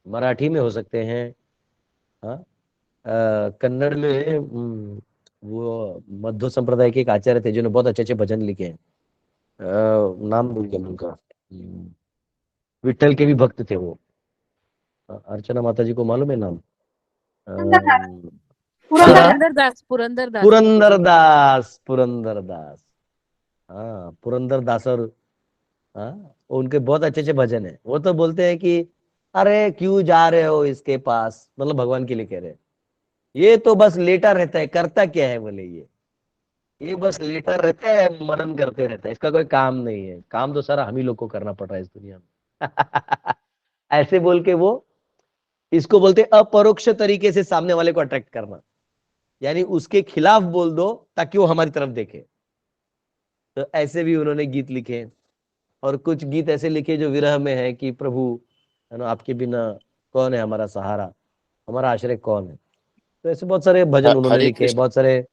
[SPEAKER 1] मराठी में हो सकते हैं। हाँ, कन्नड़ में वो मध्व संप्रदाय के एक आचार्य थे जिन्होंने बहुत अच्छे अच्छे भजन लिखे हैं। नाम भूल गया उनका। विठल के भी भक्त थे वो। अर्चना माता जी को मालूम है नाम? हाँ,
[SPEAKER 2] पुरंदर दास, पुरंदर दास।
[SPEAKER 1] पुरंदर दास, पुरंदर दास। हाँ, पुरंदर दास। और हाँ, उनके बहुत अच्छे अच्छे भजन है। वो तो बोलते हैं कि अरे क्यों जा रहे हो इसके पास, मतलब भगवान के लिए कह रहे हैं, ये तो बस लेटा रहता है, करता क्या है बोले, ये बस लेटा रहता है, मनन करते रहता है, इसका कोई काम नहीं है, काम तो सारा हम ही लोग को करना पड़ रहा है इस दुनिया में। ऐसे बोल के वो, इसको बोलते अपरोक्ष तरीके से सामने वाले को अट्रैक्ट करना, यानी उसके खिलाफ बोल दो ताकि वो हमारी तरफ देखे। तो ऐसे भी उन्होंने गीत लिखे, और कुछ गीत ऐसे लिखे जो विरह में है कि प्रभु, है ना, आपके बिना कौन है हमारा सहारा, हमारा आश्रय कौन है। तो ऐसे बहुत सारे भजन उन्होंने
[SPEAKER 3] हरे
[SPEAKER 1] लिखे,
[SPEAKER 3] कृष्ण।
[SPEAKER 1] बहुत सारे।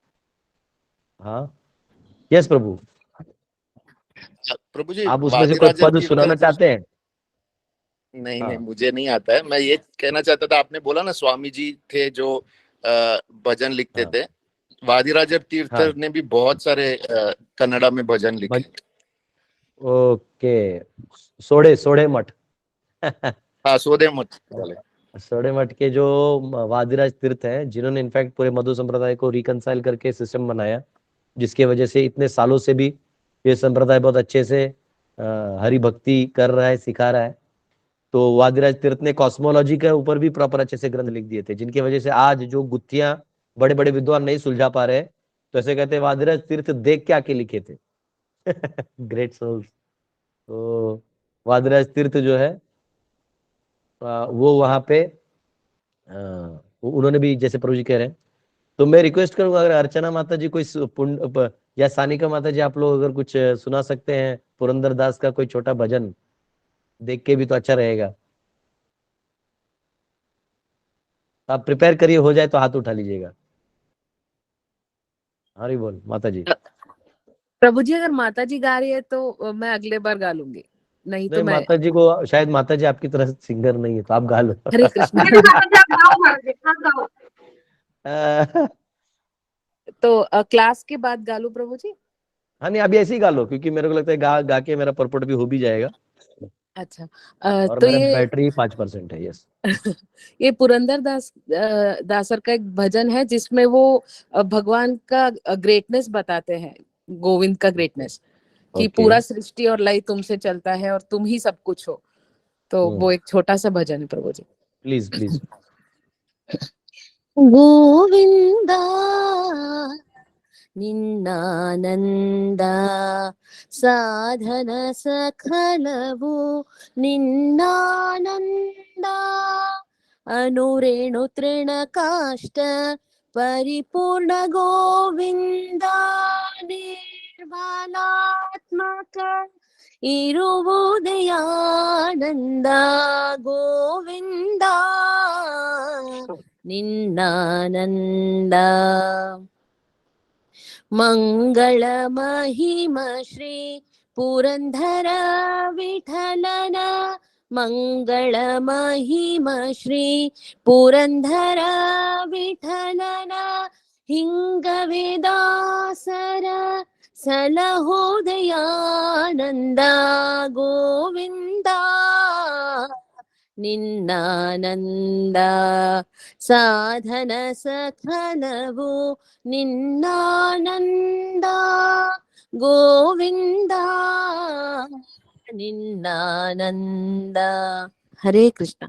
[SPEAKER 1] हाँ, यस प्रभु,
[SPEAKER 3] प्रभु जी,
[SPEAKER 1] आप उसमें से कोई
[SPEAKER 3] वादिराजन
[SPEAKER 1] पद
[SPEAKER 3] तीर्थ
[SPEAKER 1] सुनाना
[SPEAKER 3] जो,
[SPEAKER 1] चाहते हैं?
[SPEAKER 3] नहीं नहीं
[SPEAKER 1] हाँ
[SPEAKER 3] मुझे नहीं आता है। मैं ये कहना चाहता था, आपने बोला ना स्वामी जी थे जो भजन लिखते
[SPEAKER 1] हाँ
[SPEAKER 3] थे। वादिराजन तीर्थ
[SPEAKER 1] हाँ,
[SPEAKER 3] ने भी बहुत सारे कन्नड़ा में भजन लिखे।
[SPEAKER 1] ओके, सोड़े सोड़े मठ।
[SPEAKER 3] हाँ, सोदे मठ वाले।
[SPEAKER 1] सोड़े मठ के जो वादिराज तीर्थ हैं, जिन्होंने इनफैक्ट पूरे मधु संप्रदाय को रिकंसाइल करके सिस्टम बनाया, जिसके वजह से इतने सालों से भी ये संप्रदाय बहुत अच्छे से हरि भक्ति कर रहा है, सिखा रहा है। तो वादिराज तीर्थ ने कॉस्मोलॉजी के ऊपर भी प्रॉपर अच्छे से ग्रंथ लिख दिए थे, जिनकी वजह से आज जो गुत्थियां बड़े बड़े विद्वान नहीं सुलझा पा रहे, तो ऐसे कहते हैं वादिराज तीर्थ देख के आके लिखे थे। Great souls. तो वादिराज तीर्थ जो है, वो वहां पे, उन्होंने भी जैसे प्रभु जी कह रहे हैं। तो मैं रिक्वेस्ट करूंगा, अगर अर्चना माता जी कोई या सानिका माता जी, आप लोग अगर कुछ सुना सकते हैं पुरंदर दास का कोई छोटा भजन, देख के भी तो अच्छा रहेगा। आप प्रिपेयर करिए, हो जाए तो हाथ उठा लीजिएगा। हरी बोल माता जी।
[SPEAKER 2] प्रभु जी, अगर माता जी गा रही है तो मैं अगले बार गा लूंगी। नहीं तो
[SPEAKER 1] नहीं,
[SPEAKER 2] मैं
[SPEAKER 1] माता जी को शायद, माता जी आपकी तरह सिंगर नहीं है, तो आप गा लो।
[SPEAKER 2] हरे कृष्णा। तो क्लास के बाद गा लूं प्रभु जी?
[SPEAKER 1] हाँ नहीं, अभी ऐसे ही गा लो, क्योंकि मेरे को लगता है गा गा के मेरा परपोर्ट भी हो भी जाएगा,
[SPEAKER 2] अच्छा।
[SPEAKER 1] और
[SPEAKER 2] तो
[SPEAKER 1] मेरा
[SPEAKER 2] ये
[SPEAKER 1] बैटरी 5% है। यस।
[SPEAKER 2] ये पुरंदर दासर का एक भजन है जिसमें वो भगवान का ग्रेटनेस बताते हैं, गोविंद का ग्रेटनेस, कि
[SPEAKER 1] ओके।
[SPEAKER 2] पूरा सृष्टि और लय तुमसे चलता है और तुम ही सब कुछ हो। तो वो एक छोटा सा भजन है प्रभु जी।
[SPEAKER 1] Please please.
[SPEAKER 2] गोविंदा ನಿನ್ನಾನಂದ ಸಾಧನ ಸಕಲವು ನಿನ್ನಾನಂದ ಅನುರೇಣು ತೃಣ ಕಾಷ್ಟ ಪರಿಪೂರ್ಣ ಗೋವಿಂದ ನಿರ್ಮಲಾತ್ಮಕ ಇರುವುದಯಾನಂದ ಗೋವಿಂದ ನಿನ್ನಾನಂದ ಮಂಗಳ ಮಹಿಮ ಶ್ರೀ ಪುರಂದರ ವಿಠಲನ ಮಂಗಳ ಮಹಿಮ ಶ್ರೀ ಪುರಂದರ ವಿಠಲನ ಹಿಂಗವಿದಾಸರ ಸಲಹೋದಯಾನಂದ ಗೋವಿಂದ ನಿನ್ನಾನಂದ ಸಾಧನ ಸಕಲವು ನಿನ್ನಾನಂದ ಗೋವಿಂದ ನಿನ್ನಾನಂದ. ಹರೇ ಕೃಷ್ಣ.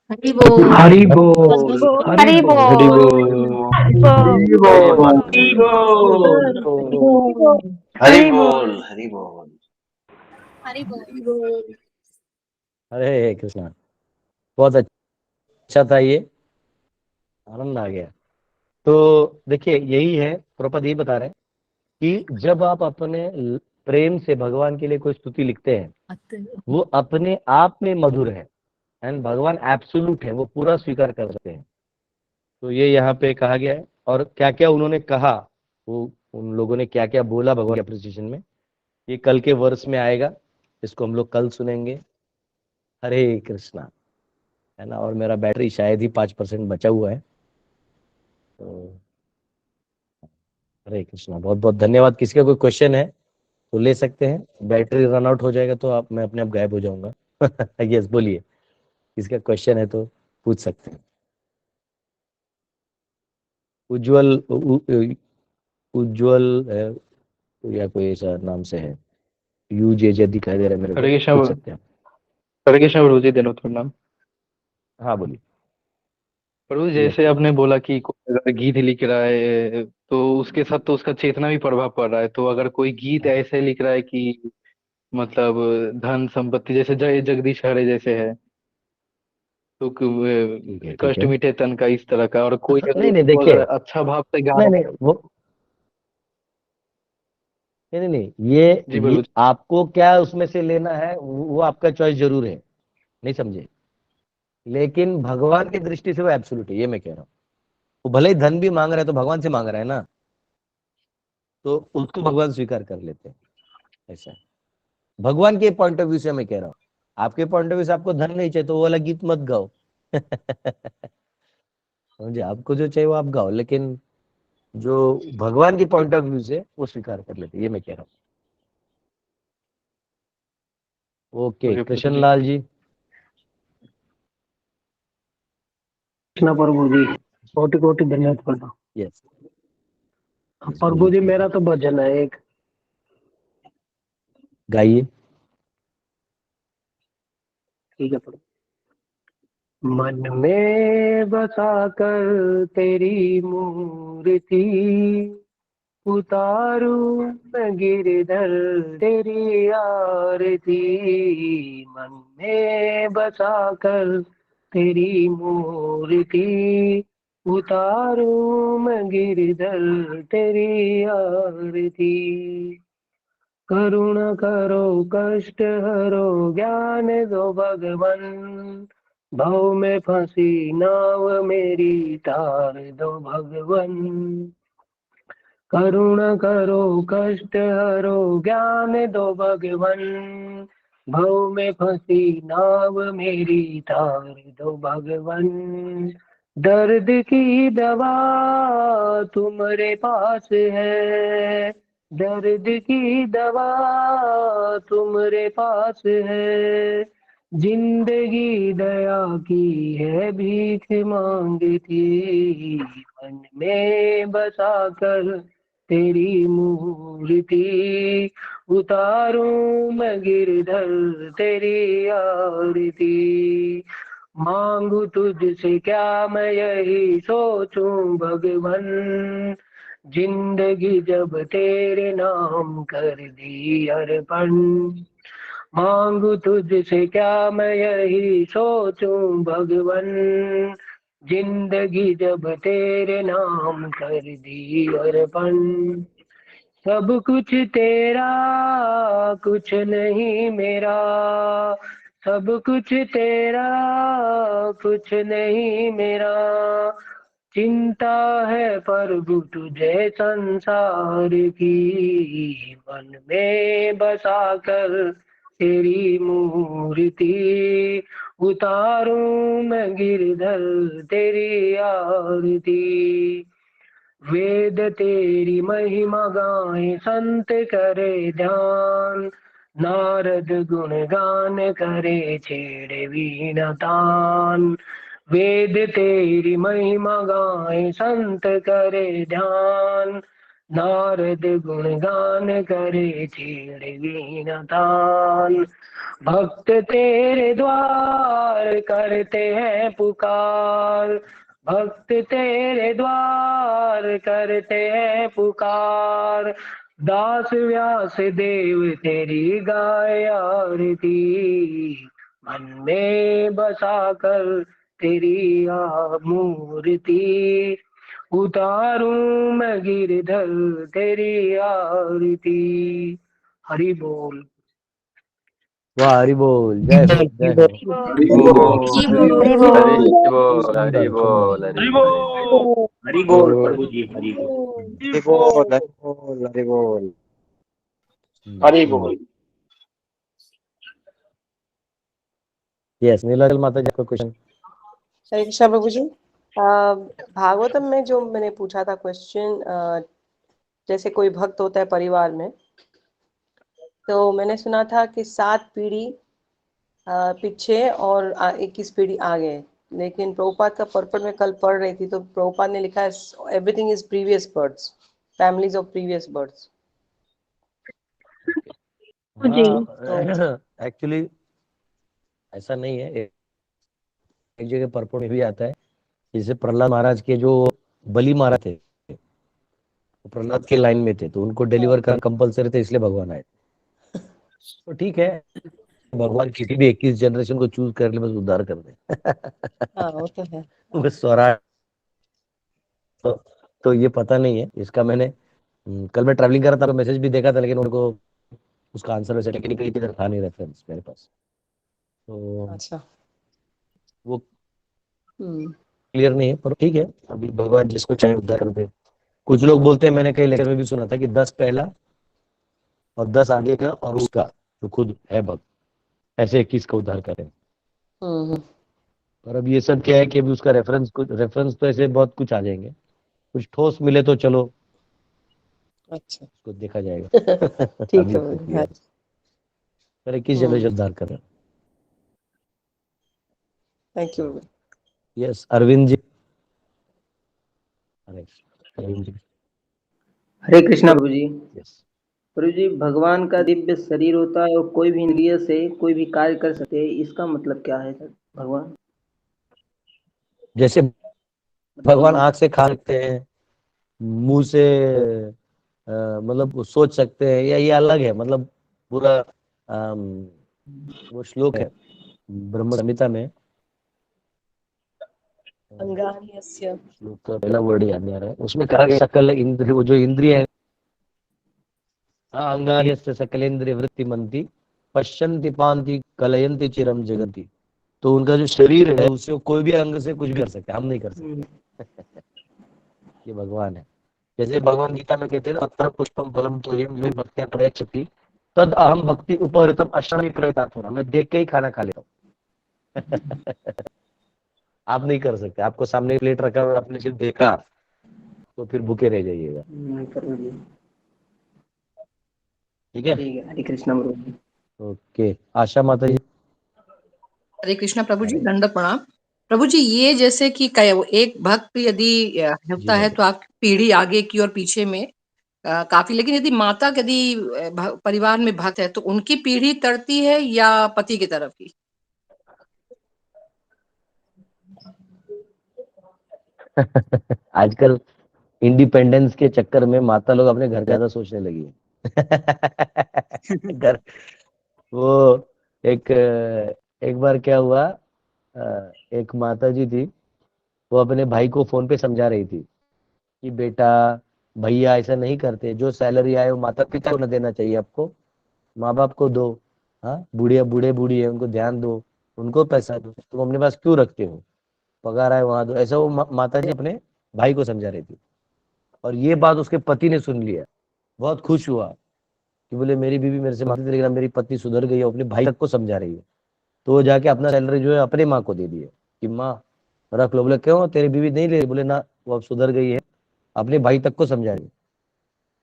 [SPEAKER 4] हरि बोल
[SPEAKER 5] हरि बोल
[SPEAKER 4] हरि बोल
[SPEAKER 5] हरि बोल
[SPEAKER 4] हरि बोल
[SPEAKER 5] हरि बोल
[SPEAKER 4] हरि बोल हरि बोल
[SPEAKER 2] हरि बोल.
[SPEAKER 1] हरे कृष्णा। बहुत अच्छा था ये, आनंद आ गया। तो देखिए, यही है, प्रभुपाद यही बता रहे हैं कि जब आप अपने प्रेम से भगवान के लिए कोई स्तुति लिखते हैं, वो अपने आप में मधुर है, एंड भगवान एब्सोल्यूट है, वो पूरा स्वीकार कर सकते हैं। तो ये यहाँ पे कहा गया है, और क्या क्या उन्होंने कहा, वो उन लोगों ने क्या क्या बोला भगवान के अप्रिसिएशन में, ये कल के वर्ष में आएगा, इसको हम लोग कल सुनेंगे। हरे कृष्णा, है ना। और मेरा बैटरी शायद ही 5% बचा हुआ है। तो हरे कृष्णा, बहुत बहुत धन्यवाद। किसी का कोई क्वेश्चन है तो ले सकते हैं, बैटरी रन आउट हो जाएगा तो मैं अपने आप गायब हो जाऊंगा। यस, बोलिए, किसी का क्वेश्चन है तो पूछ सकते हैं। उज्जवल उज्जवल है या कोई ऐसा नाम से है, UJJ दिखाई दे रहा है मेरे को,
[SPEAKER 5] हरे कृष्णा
[SPEAKER 1] पूछ सकते हैं।
[SPEAKER 5] हरे कृष्णा प्रभु जी, देनो तो नाम।
[SPEAKER 1] हाँ बोलिए।
[SPEAKER 5] प्रभु जी,
[SPEAKER 1] यस
[SPEAKER 5] जैसे आपने बोला कि कोई अगर गीत लिख रहा है तो उसके साथ तो उसका चेतना भी प्रभाव पड़ रहा है, तो अगर कोई गीत ऐसे लिख रहा है कि मतलब धन संपत्ति जैसे जय जगदीश हरे जैसे है, तो
[SPEAKER 1] ठीक है, ठीक
[SPEAKER 5] कष्ट
[SPEAKER 1] है।
[SPEAKER 5] मिटे तन का इस तरह का, और कोई अगर
[SPEAKER 1] नहीं नहीं,
[SPEAKER 5] उसको अगर
[SPEAKER 1] देखिए,
[SPEAKER 5] अच्छा भाव से गा
[SPEAKER 1] नहीं
[SPEAKER 5] रहा
[SPEAKER 1] नहीं, वो नहीं नहीं नहीं, ये
[SPEAKER 5] है। जी प्रभु जी।
[SPEAKER 1] आपको क्या उसमें से लेना है, वो आपका चॉइस जरूर है, नहीं समझे, लेकिन भगवान की दृष्टि से वो एब्सोल्यूट है, ये मैं कह रहा हूँ। वो भले ही धन भी मांग रहा है तो भगवान से मांग रहा है ना, तो उसको भगवान स्वीकार कर लेते हैं, ऐसा है। भगवान के पॉइंट ऑफ व्यू से मैं कह रहा हूँ, आपके पॉइंट ऑफ व्यू से आपको धन नहीं चाहिए तो वो वाला गीत मत गाओ। समझे, आपको जो चाहिए वो आप गाओ, लेकिन जो भगवान की पॉइंट ऑफ व्यू से वो स्वीकार कर लेते, ये मैं कह रहा हूँ। ओके,
[SPEAKER 5] ओके प्रभु
[SPEAKER 1] कृष्ण
[SPEAKER 5] जी।
[SPEAKER 1] लाल जी।
[SPEAKER 6] कृष्णा प्रभु जी, कोटि कोटि धन्यवाद प्रभु।
[SPEAKER 1] यस,
[SPEAKER 6] प्रभु जी, मेरा तो भजन है एक,
[SPEAKER 1] गाइए।
[SPEAKER 6] ठीक है प्रभु। मन में बसा कर तेरी मूर्ति उतारू मैं गिरधर तेरी आरती। मन में बसा कर तेरी मूर्ति उतारू मैं गिरधर तेरी आरती। करुणा करो कष्ट हरो ज्ञान दो भगवन, भव में फंसी नाव मेरी तार दो भगवन। करुणा करो कष्ट हरो ज्ञान दो भगवन, भव में फंसी नाव मेरी तार दो भगवन, दर्द की दवा तुम्हारे पास है, दर्द की दवा तुम्हारे पास है, जिंदगी दया की है भीख मांगती, मन में बसा कर तेरी मूर्ति, उतारूं मैं गिरधर तेरी आरती, मांगू तुझसे क्या मैं यही सोचूं भगवन, जिंदगी जब तेरे नाम कर दी अर्पण, मांगू तुझसे क्या मैं यही सोचूं भगवन, जिंदगी जब तेरे नाम कर दी अर्पण, सब कुछ तेरा कुछ नहीं मेरा, सब कुछ तेरा कुछ नहीं मेरा, चिंता है प्रभु तुझे संसार की, मन में बसा कर तेरी मूर्ति, उतारूं मैं गिरधर तेरी आरती, वेद तेरी महिमा गाए संत करे ध्यान, नारद गुण गान करे छेड़े वीणा तान, वेद तेरी महिमा गाए संत करे ध्यान, नारद गुण गान करे छेड़े वीणा तान, भक्त तेरे द्वार करते हैं पुकार, भक्त तेरे द्वार करते हैं पुकार, दास व्यास देव तेरी गाय आरती, मन में बसा कर तेरी मूर्ति, उतारूं मैं गिरधर तेरी आरती। हरि बोल।
[SPEAKER 1] वाह हरि बोल, जय हो जय हो।
[SPEAKER 4] हरि बोल हरि बोल
[SPEAKER 5] हरि बोल
[SPEAKER 1] सुंदर
[SPEAKER 4] हरि बोल प्रभु जी हरि बोल
[SPEAKER 1] हरि बोल।
[SPEAKER 4] हरि बोल।
[SPEAKER 1] यस नीलाचल माता जी, आपका क्वेश्चन।
[SPEAKER 7] हरे कृष्णा प्रभु जी। भागवतम में जो मैंने पूछा था क्वेश्चन, जैसे कोई भक्त होता है परिवार में, तो मैंने सुना था कि 7 पीढ़ी पीछे और 21 पीढ़ी आगे, लेकिन प्रभुपाद का पर्पट में कल पढ़ रही थी तो प्रभुपाद ने लिखा है everything is previous births, families of previous births.
[SPEAKER 1] Actually ऐसा नहीं है, एक जगह पर्पट में भी आता है, जैसे प्रहलाद महाराज के जो बलि महाराज थे, तो प्रहलाद के लाइन में थे, तो उनको डिलीवर करना कंपलसरी था, इसलिए भगवान आए। तो ठीक है, भगवान किसी भी 21 जनरेशन को चूज कर ले, बस उद्धार कर दे।
[SPEAKER 7] हाँ वो तो है।
[SPEAKER 1] बस स्वराज तो ये पता नहीं है इसका। मैंने कल मैं ट्रैवलिंग कर रहा था तो मैसेज भी देखा था, लेकिन उनको उसका आंसर वैसे टेक्निकली किधर था नहीं रेफरेंस मेरे पास, तो
[SPEAKER 7] अच्छा।
[SPEAKER 1] वो क्लियर नहीं है। पर ठीक है, अभी भगवान जिसको चाहे उद्धार कर दे। कुछ लोग बोलते हैं, मैंने कई लेक्चर में भी सुना था कि 10 पहला और 10 आगे का और उसका जो खुद है भक्त, ऐसे 21 का उद्धार करें। पर अब ये सब क्या है कि अभी उसका रेफरेंस तो ऐसे बहुत कुछ आ जाएंगे, कुछ ठोस मिले तो चलो
[SPEAKER 7] अच्छा
[SPEAKER 1] उसको देखा जाएगा।
[SPEAKER 7] ठीक है।
[SPEAKER 1] पर 21 जनरेशन उद्धार कर रहे हैं।
[SPEAKER 7] Thank you.
[SPEAKER 1] Yes Arvind ji. Arvind ji.
[SPEAKER 8] Hare Krishna प्रभु जी।
[SPEAKER 1] यस
[SPEAKER 8] प्रभु जी, भगवान का दिव्य शरीर होता है और कोई भी इंद्रिय से कोई भी कार्य कर सकते हैं, इसका मतलब क्या है सर? भगवान
[SPEAKER 1] जैसे भगवान आंख से खा सकते हैं, मुंह से मतलब सोच सकते हैं, या ये अलग है? मतलब पूरा वो श्लोक है ब्रह्म संहिता में,
[SPEAKER 7] अंगान्यस्य
[SPEAKER 1] श्लोक का पहला वर्ड याद नहीं आ रहा है, उसमें कहा गया सकल इंद्रिय, वो जो इंद्रिय है, अंगान्यस्य सकलेंद्रिय वृत्ति मंती पश्यन्ति पांति कलयन्ति चिरम जगति। तो उनका जो शरीर है उससे कोई भी अंग से कुछ भी कर सकते हैं, हम नहीं कर सकते। ये भगवान है। जैसे भगवान गीता में कहते हैं अत्र पुष्पम फलम तोयम यो भक्त्या प्रयच्छति तद अहम भक्ति उपहृतम अश्रमी प्रयतात्मना, मैं देख के ही खाना खा लेता हूँ। आप नहीं कर सकते, आपको सामने प्लेट रखा हुआ आपने सिर्फ देखा तो फिर भूखे रह जाइएगा।
[SPEAKER 8] प्रभु जी
[SPEAKER 1] ठीक है,
[SPEAKER 8] ठीक है। हरे कृष्णा प्रभु जी।
[SPEAKER 1] ओके। आशा माता जी।
[SPEAKER 9] हरे कृष्णा प्रभु जी, दंडवत प्रणाम। प्रभु जी, ये जैसे कि एक भक्त यदि
[SPEAKER 1] जी
[SPEAKER 9] होता है
[SPEAKER 1] माता
[SPEAKER 9] तो आपकी पीढ़ी आगे की और पीछे में काफी, लेकिन यदि माता यदि परिवार में भक्त है तो उनकी पीढ़ी तरती है या पति की तरफ की?
[SPEAKER 1] आजकल इंडिपेंडेंस के चक्कर में माता लोग अपने घर ज्यादा सोचने लगी है। घर वो एक एक बार क्या हुआ, एक माता जी थी, वो अपने भाई को फोन पे समझा रही थी कि बेटा भैया ऐसा नहीं करते, जो सैलरी आए वो माता पिता को न देना चाहिए, आपको माँ बाप को दो। हाँ, बूढ़े बूढ़े बूढ़ी है उनको ध्यान दो, उनको पैसा दो, तुम अपने पास क्यों रखते हो, पगार आए वहां दो। ऐसा वो माता जी अपने भाई को समझा रही थी। और ये बात उसके पति ने सुन लिया, बहुत खुश हुआ कि बोले मेरी बीवी मेरे से मांगती थी लेकिन अब मेरी पत्नी सुधर गई है, अपने भाई तक को समझा रही है। तो वो जाके अपना सैलरी जो है अपने माँ को दे दिए कि माँ रख लो। बोले क्यों, तेरी बीवी नहीं ले रही? बोले ना, वो अब सुधर गई है, अपने भाई तक को समझा रही है।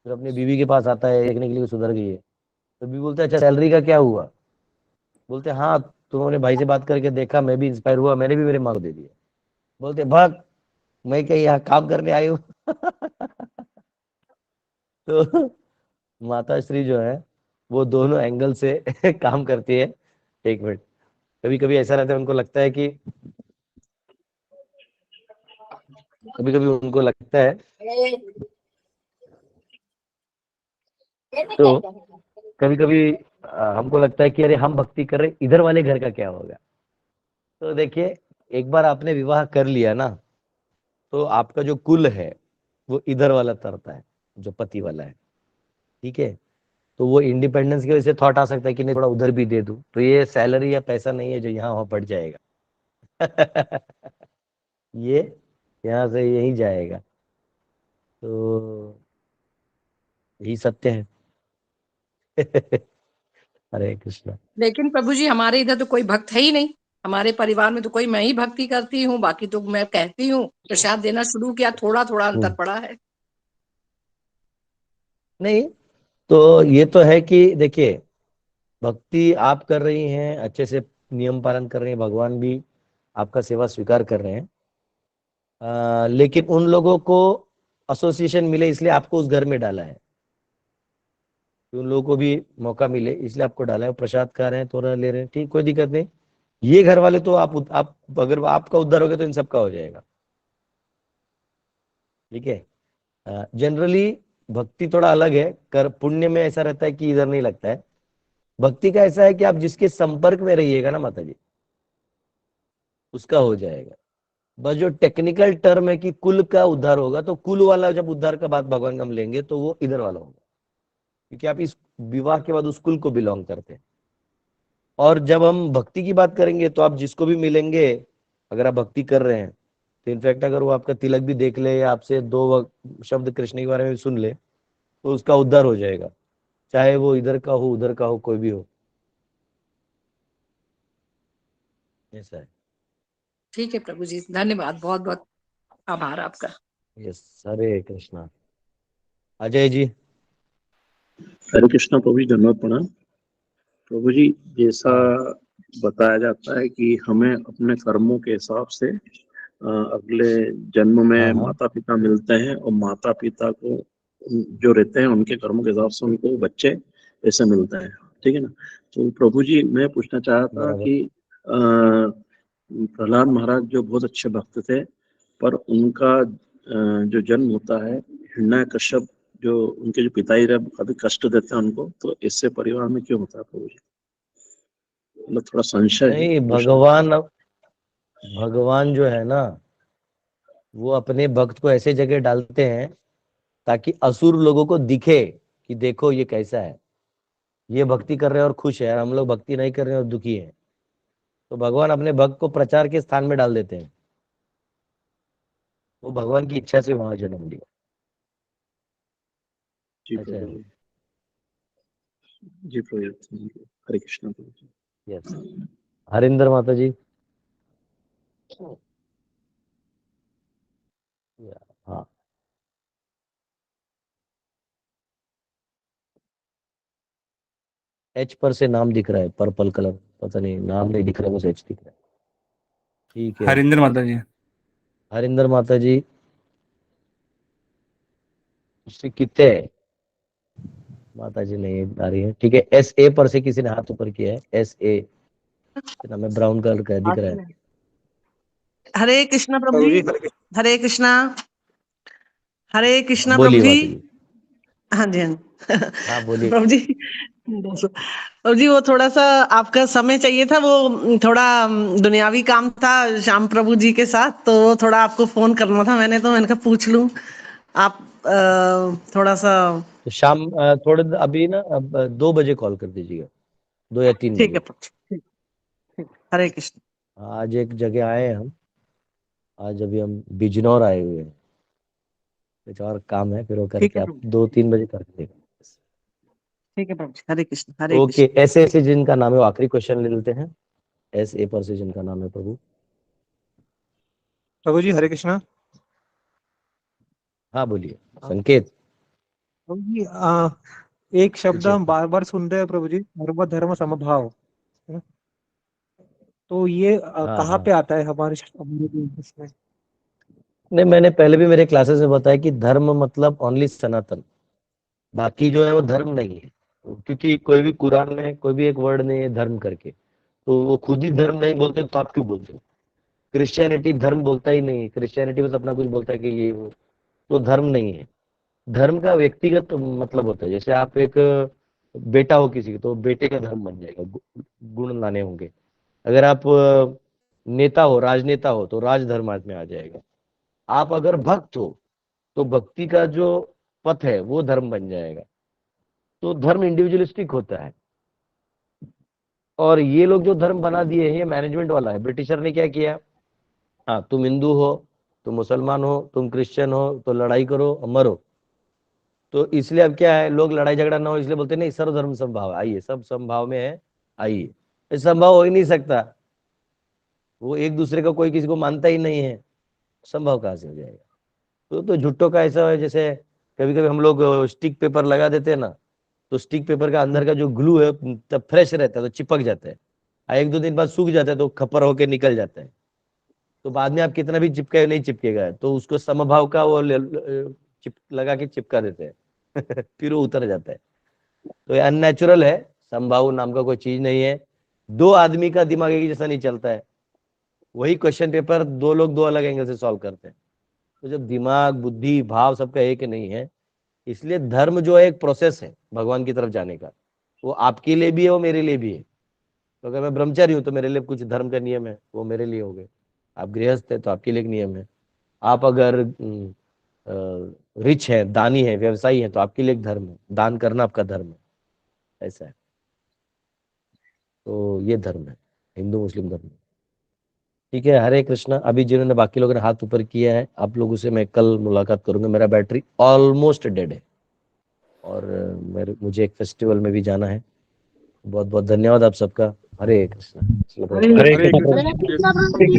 [SPEAKER 1] फिर अपनी बीवी के पास आता है देखने के लिए सुधर गई है, तो बीवी बोलते अच्छा सैलरी का क्या हुआ? बोलते हाँ, तुमने भाई से बात करके देखा, मैं भी इंस्पायर हुआ, मैंने भी मेरे माँ को दे दिया। बोलते भाग, मैं क्या यहाँ काम करने आई हूँ। तो माता श्री जो है वो दोनों एंगल से काम करती है। एक मिनट, कभी कभी ऐसा रहता है उनको लगता है कि, कभी कभी उनको लगता है तो कभी कभी हमको लगता है कि अरे हम भक्ति कर रहे, इधर वाले घर का क्या होगा। तो देखिए, एक बार आपने विवाह कर लिया ना, तो आपका जो कुल है वो इधर वाला तरता है, जो पति वाला है। ठीक है, तो वो इंडिपेंडेंस की वजह से थॉट आ सकता है कि नहीं थोड़ा उधर भी दे दूं, तो ये सैलरी या पैसा नहीं है जो यहाँ वहां बढ़ जाएगा। ये यहाँ से यही जाएगा। तो यही सत्य है। हरे कृष्णा।
[SPEAKER 9] लेकिन प्रभु जी, हमारे इधर तो कोई भक्त है ही नहीं। हमारे परिवार में तो कोई, मैं ही भक्ति करती हूँ, बाकी तो मैं कहती हूँ प्रसाद देना शुरू किया, थोड़ा थोड़ा अंतर पड़ा है।
[SPEAKER 1] नहीं, तो ये तो है कि देखिए, भक्ति आप कर रही हैं, अच्छे से नियम पालन कर रही हैं, भगवान भी आपका सेवा स्वीकार कर रहे हैं। लेकिन उन लोगों को एसोसिएशन मिले इसलिए आपको उस घर में डाला है, कि उन लोगों को भी मौका मिले इसलिए आपको डाला है। प्रसाद खा रहे हैं, थोड़ा ले रहे हैं, ठीक, कोई दिक्कत नहीं। ये घर वाले तो आप अगर आपका उद्धार हो गया तो इन सबका हो जाएगा। ठीक है, जनरली भक्ति थोड़ा अलग है, कर पुण्य में ऐसा रहता है कि इधर नहीं लगता है। भक्ति का ऐसा है कि आप जिसके संपर्क में रहिएगा ना माता जी, उसका हो जाएगा। बस जो टेक्निकल टर्म है कि कुल का उद्धार होगा, तो कुल वाला जब उद्धार का बात भगवान का हम लेंगे तो वो इधर वाला होगा, क्योंकि आप इस विवाह के बाद उस कुल को बिलोंग करते हैं। और जब हम भक्ति की बात करेंगे तो आप जिसको भी मिलेंगे, अगर आप भक्ति कर रहे हैं तो इनफैक्ट अगर वो आपका तिलक भी देख ले या आपसे दो शब्द कृष्ण के बारे में भी सुन ले तो उसका उद्धार हो जाएगा, चाहे वो इधर का हो उधर का हो, कोई भी हो। ऐसा है।
[SPEAKER 9] ठीक है प्रभु जी, धन्यवाद, बहुत बहुत आभार आपका।
[SPEAKER 1] यस, हरे कृष्णा। अजय जी।
[SPEAKER 10] हरे कृष्णा प्रभु जी, धन्यवाद प्रणाम। प्रभु जी, जैसा बताया जाता है कि हमें अपने कर्मों के हिसाब से अगले जन्म में माता पिता मिलते हैं, और माता पिता को जो रहते हैं उनके कर्मों के हिसाब से उनको बच्चे ऐसे मिलते हैं। ठीक है ना। तो प्रभु जी, मैं पूछना चाहा था कि प्रहलाद महाराज जो बहुत अच्छे भक्त थे, पर उनका जो जन्म होता है, हिरण्यकश्यप जो उनके जो पिताजी रहे काफी कष्ट देते हैं उनको, तो इससे परिवार में क्यों होता है प्रभु जी? मतलब थोड़ा संशय है।
[SPEAKER 1] नहीं, भगवान जो है ना, वो अपने भक्त को ऐसे जगह डालते हैं ताकि असुर लोगों को दिखे कि देखो ये कैसा है, ये भक्ति कर रहे हैं और खुश है, हम लोग भक्ति नहीं कर रहे हैं और दुखी हैं। तो भगवान अपने भक्त को प्रचार के स्थान में डाल देते हैं। वो भगवान की इच्छा से वहां जन्म लिया।
[SPEAKER 10] जी
[SPEAKER 1] अच्छा
[SPEAKER 10] प्रभु जी। जी प्रभु जी, हरे कृष्णा प्रभु जी।
[SPEAKER 1] यस। हरिंदर माता जी। हाँ, एच पर से नाम दिख रहा है, पर्पल कलर, पता नहीं नाम नहीं दिख रहा है, बस एच दिख रहा है। ठीक है,
[SPEAKER 11] हरिंदर माता जी।
[SPEAKER 1] हरिंदर माता जी। श्री कितने माता जी नहीं आ रही है। ठीक है, एस ए पर से किसी ने हाथ ऊपर किया है, एस ए नाम है, ब्राउन कलर का दिख रहा है।
[SPEAKER 12] हरे कृष्णा प्रभु
[SPEAKER 11] प्रभु
[SPEAKER 12] जी।
[SPEAKER 11] जी
[SPEAKER 12] हरे कृष्णा। हरे कृष्णा प्रभु
[SPEAKER 1] बोलिए
[SPEAKER 12] जी।
[SPEAKER 1] माता जी।
[SPEAKER 12] हाँ जी, हाँ जी।
[SPEAKER 1] हाँ बोलिए।
[SPEAKER 12] प्रभु जी, प्रभु जी वो थोड़ा सा आपका समय चाहिए था, वो थोड़ा दुनियावी काम था श्याम प्रभु जी के साथ, तो वो थोड़ा आपको फोन करना था मैंने कहा पूछ लूं। आप थोड़ा सा।
[SPEAKER 1] तो शाम थोड़े अभी ना, अब 2 बजे कॉल कर दीजिएगा, 2 या 3
[SPEAKER 12] ठीक
[SPEAKER 1] बजे।
[SPEAKER 12] है प्रभु जी, ठीक। हरे कृष्ण।
[SPEAKER 1] आज एक जगह आए हैं हम, आज अभी हम बिजनौर आए हुए हैं, कुछ और काम है, फिर वो
[SPEAKER 12] ठीक
[SPEAKER 1] करके
[SPEAKER 12] है
[SPEAKER 1] आप
[SPEAKER 12] प्रभु जी,
[SPEAKER 1] 2-3 बजे कर दीजिएगा।
[SPEAKER 12] ठीक है प्रभु जी। हरे कृष्ण, हरे
[SPEAKER 1] ओके,
[SPEAKER 12] कृष्ण।
[SPEAKER 1] ऐसे ऐसे जिनका नाम है, वो आखिरी क्वेश्चन ले लेते हैं। एस ए पर से जिनका नाम है प्रभु।
[SPEAKER 11] प्रभु जी हरे कृष्णा।
[SPEAKER 1] हाँ बोलिए। संकेत।
[SPEAKER 11] प्रभु जी एक शब्द हम बार बार सुन रहे हैं प्रभु जी, धर्म धर्म समभाव, है ना? तो ये
[SPEAKER 1] हाँ
[SPEAKER 11] कहाँ
[SPEAKER 1] हाँ,
[SPEAKER 11] पे आता है हमारे इसमें?
[SPEAKER 1] नहीं मैंने पहले भी मेरे क्लासेस में बताया कि धर्म मतलब ओनली सनातन, बाकी जो है वो धर्म नहीं है। क्योंकि कोई भी कुरान में कोई भी एक वर्ड नहीं है धर्म करके, तो वो खुद ही धर्म नहीं बोलते तो आप क्यों बोलते हो? क्रिश्चियनिटी धर्म बोलता ही नहीं है, क्रिश्चियनिटी बस अपना कुछ बोलता है कि ये वो, तो धर्म नहीं है। धर्म का व्यक्तिगत मतलब होता है, जैसे आप एक बेटा हो किसी का, तो बेटे का धर्म बन जाएगा, गुण लाने होंगे। अगर आप नेता हो, राजनेता हो, तो राजधर्म में आ जाएगा। आप अगर भक्त हो तो भक्ति का जो पथ है वो धर्म बन जाएगा। तो धर्म इंडिविजुअलिस्टिक होता है। और ये लोग जो धर्म बना दिए हैं, ये मैनेजमेंट वाला है। ब्रिटिशर ने क्या किया, हाँ तुम हिंदू हो, तुम मुसलमान हो, तुम क्रिश्चियन हो, तो लड़ाई करो और मरो। तो इसलिए अब क्या है, लोग लड़ाई झगड़ा ना हो इसलिए बोलते नहीं, सर्वधर्म समभाव, आइए सब समभाव में है, आइए। ये संभव हो ही नहीं सकता, वो एक दूसरे का कोई किसी को मानता ही नहीं है, संभव कहाँ से हो जाएगा? तो झुट्टों का ऐसा है, जैसे कभी कभी हम लोग स्टिक पेपर लगा देते हैं ना, तो स्टिक पेपर का अंदर का जो ग्लू है तब फ्रेश रहता है तो चिपक जाता है, 1-2 दिन बाद सूख जाता है तो खपर होके निकल जाता है। तो बाद में आप कितना भी चिपकाए नहीं चिपकेगा, तो उसको समभाव का वो चिप लगा के चिपका देते हैं फिर वो उतर जाता है। तो ये अननेचुरल है, समभाव नाम का कोई चीज नहीं है। 2 आदमी का दिमाग एक जैसा नहीं चलता है, वही क्वेश्चन पेपर 2 लोग 2 अलग एंगल से सॉल्व करते हैं। तो जब दिमाग बुद्धि भाव सबका एक नहीं है, इसलिए धर्म जो है एक प्रोसेस है भगवान की तरफ जाने का, वो आपके लिए भी है, वो मेरे लिए भी है। तो अगर मैं ब्रह्मचारी हूँ तो मेरे लिए कुछ धर्म का नियम है, वो मेरे लिए हो गए। आप गृहस्थ है तो आपके लिए एक नियम है। आप अगर रिच है, दानी है, व्यवसायी है, तो आपके लिए एक धर्म है, दान करना आपका धर्म है। ऐसा है। तो ये धर्म है, हिंदू मुस्लिम धर्म। ठीक है, हरे कृष्णा। अभी जिन्होंने बाकी लोगों ने हाथ ऊपर किया है, आप लोगों से मैं कल मुलाकात करूंगा। मेरा बैटरी ऑलमोस्ट डेड है और मुझे एक फेस्टिवल में भी जाना है। बहुत बहुत धन्यवाद आप सबका। हरे कृष्णा।
[SPEAKER 11] हरे
[SPEAKER 9] हरे कृष्णा प्रभु जी।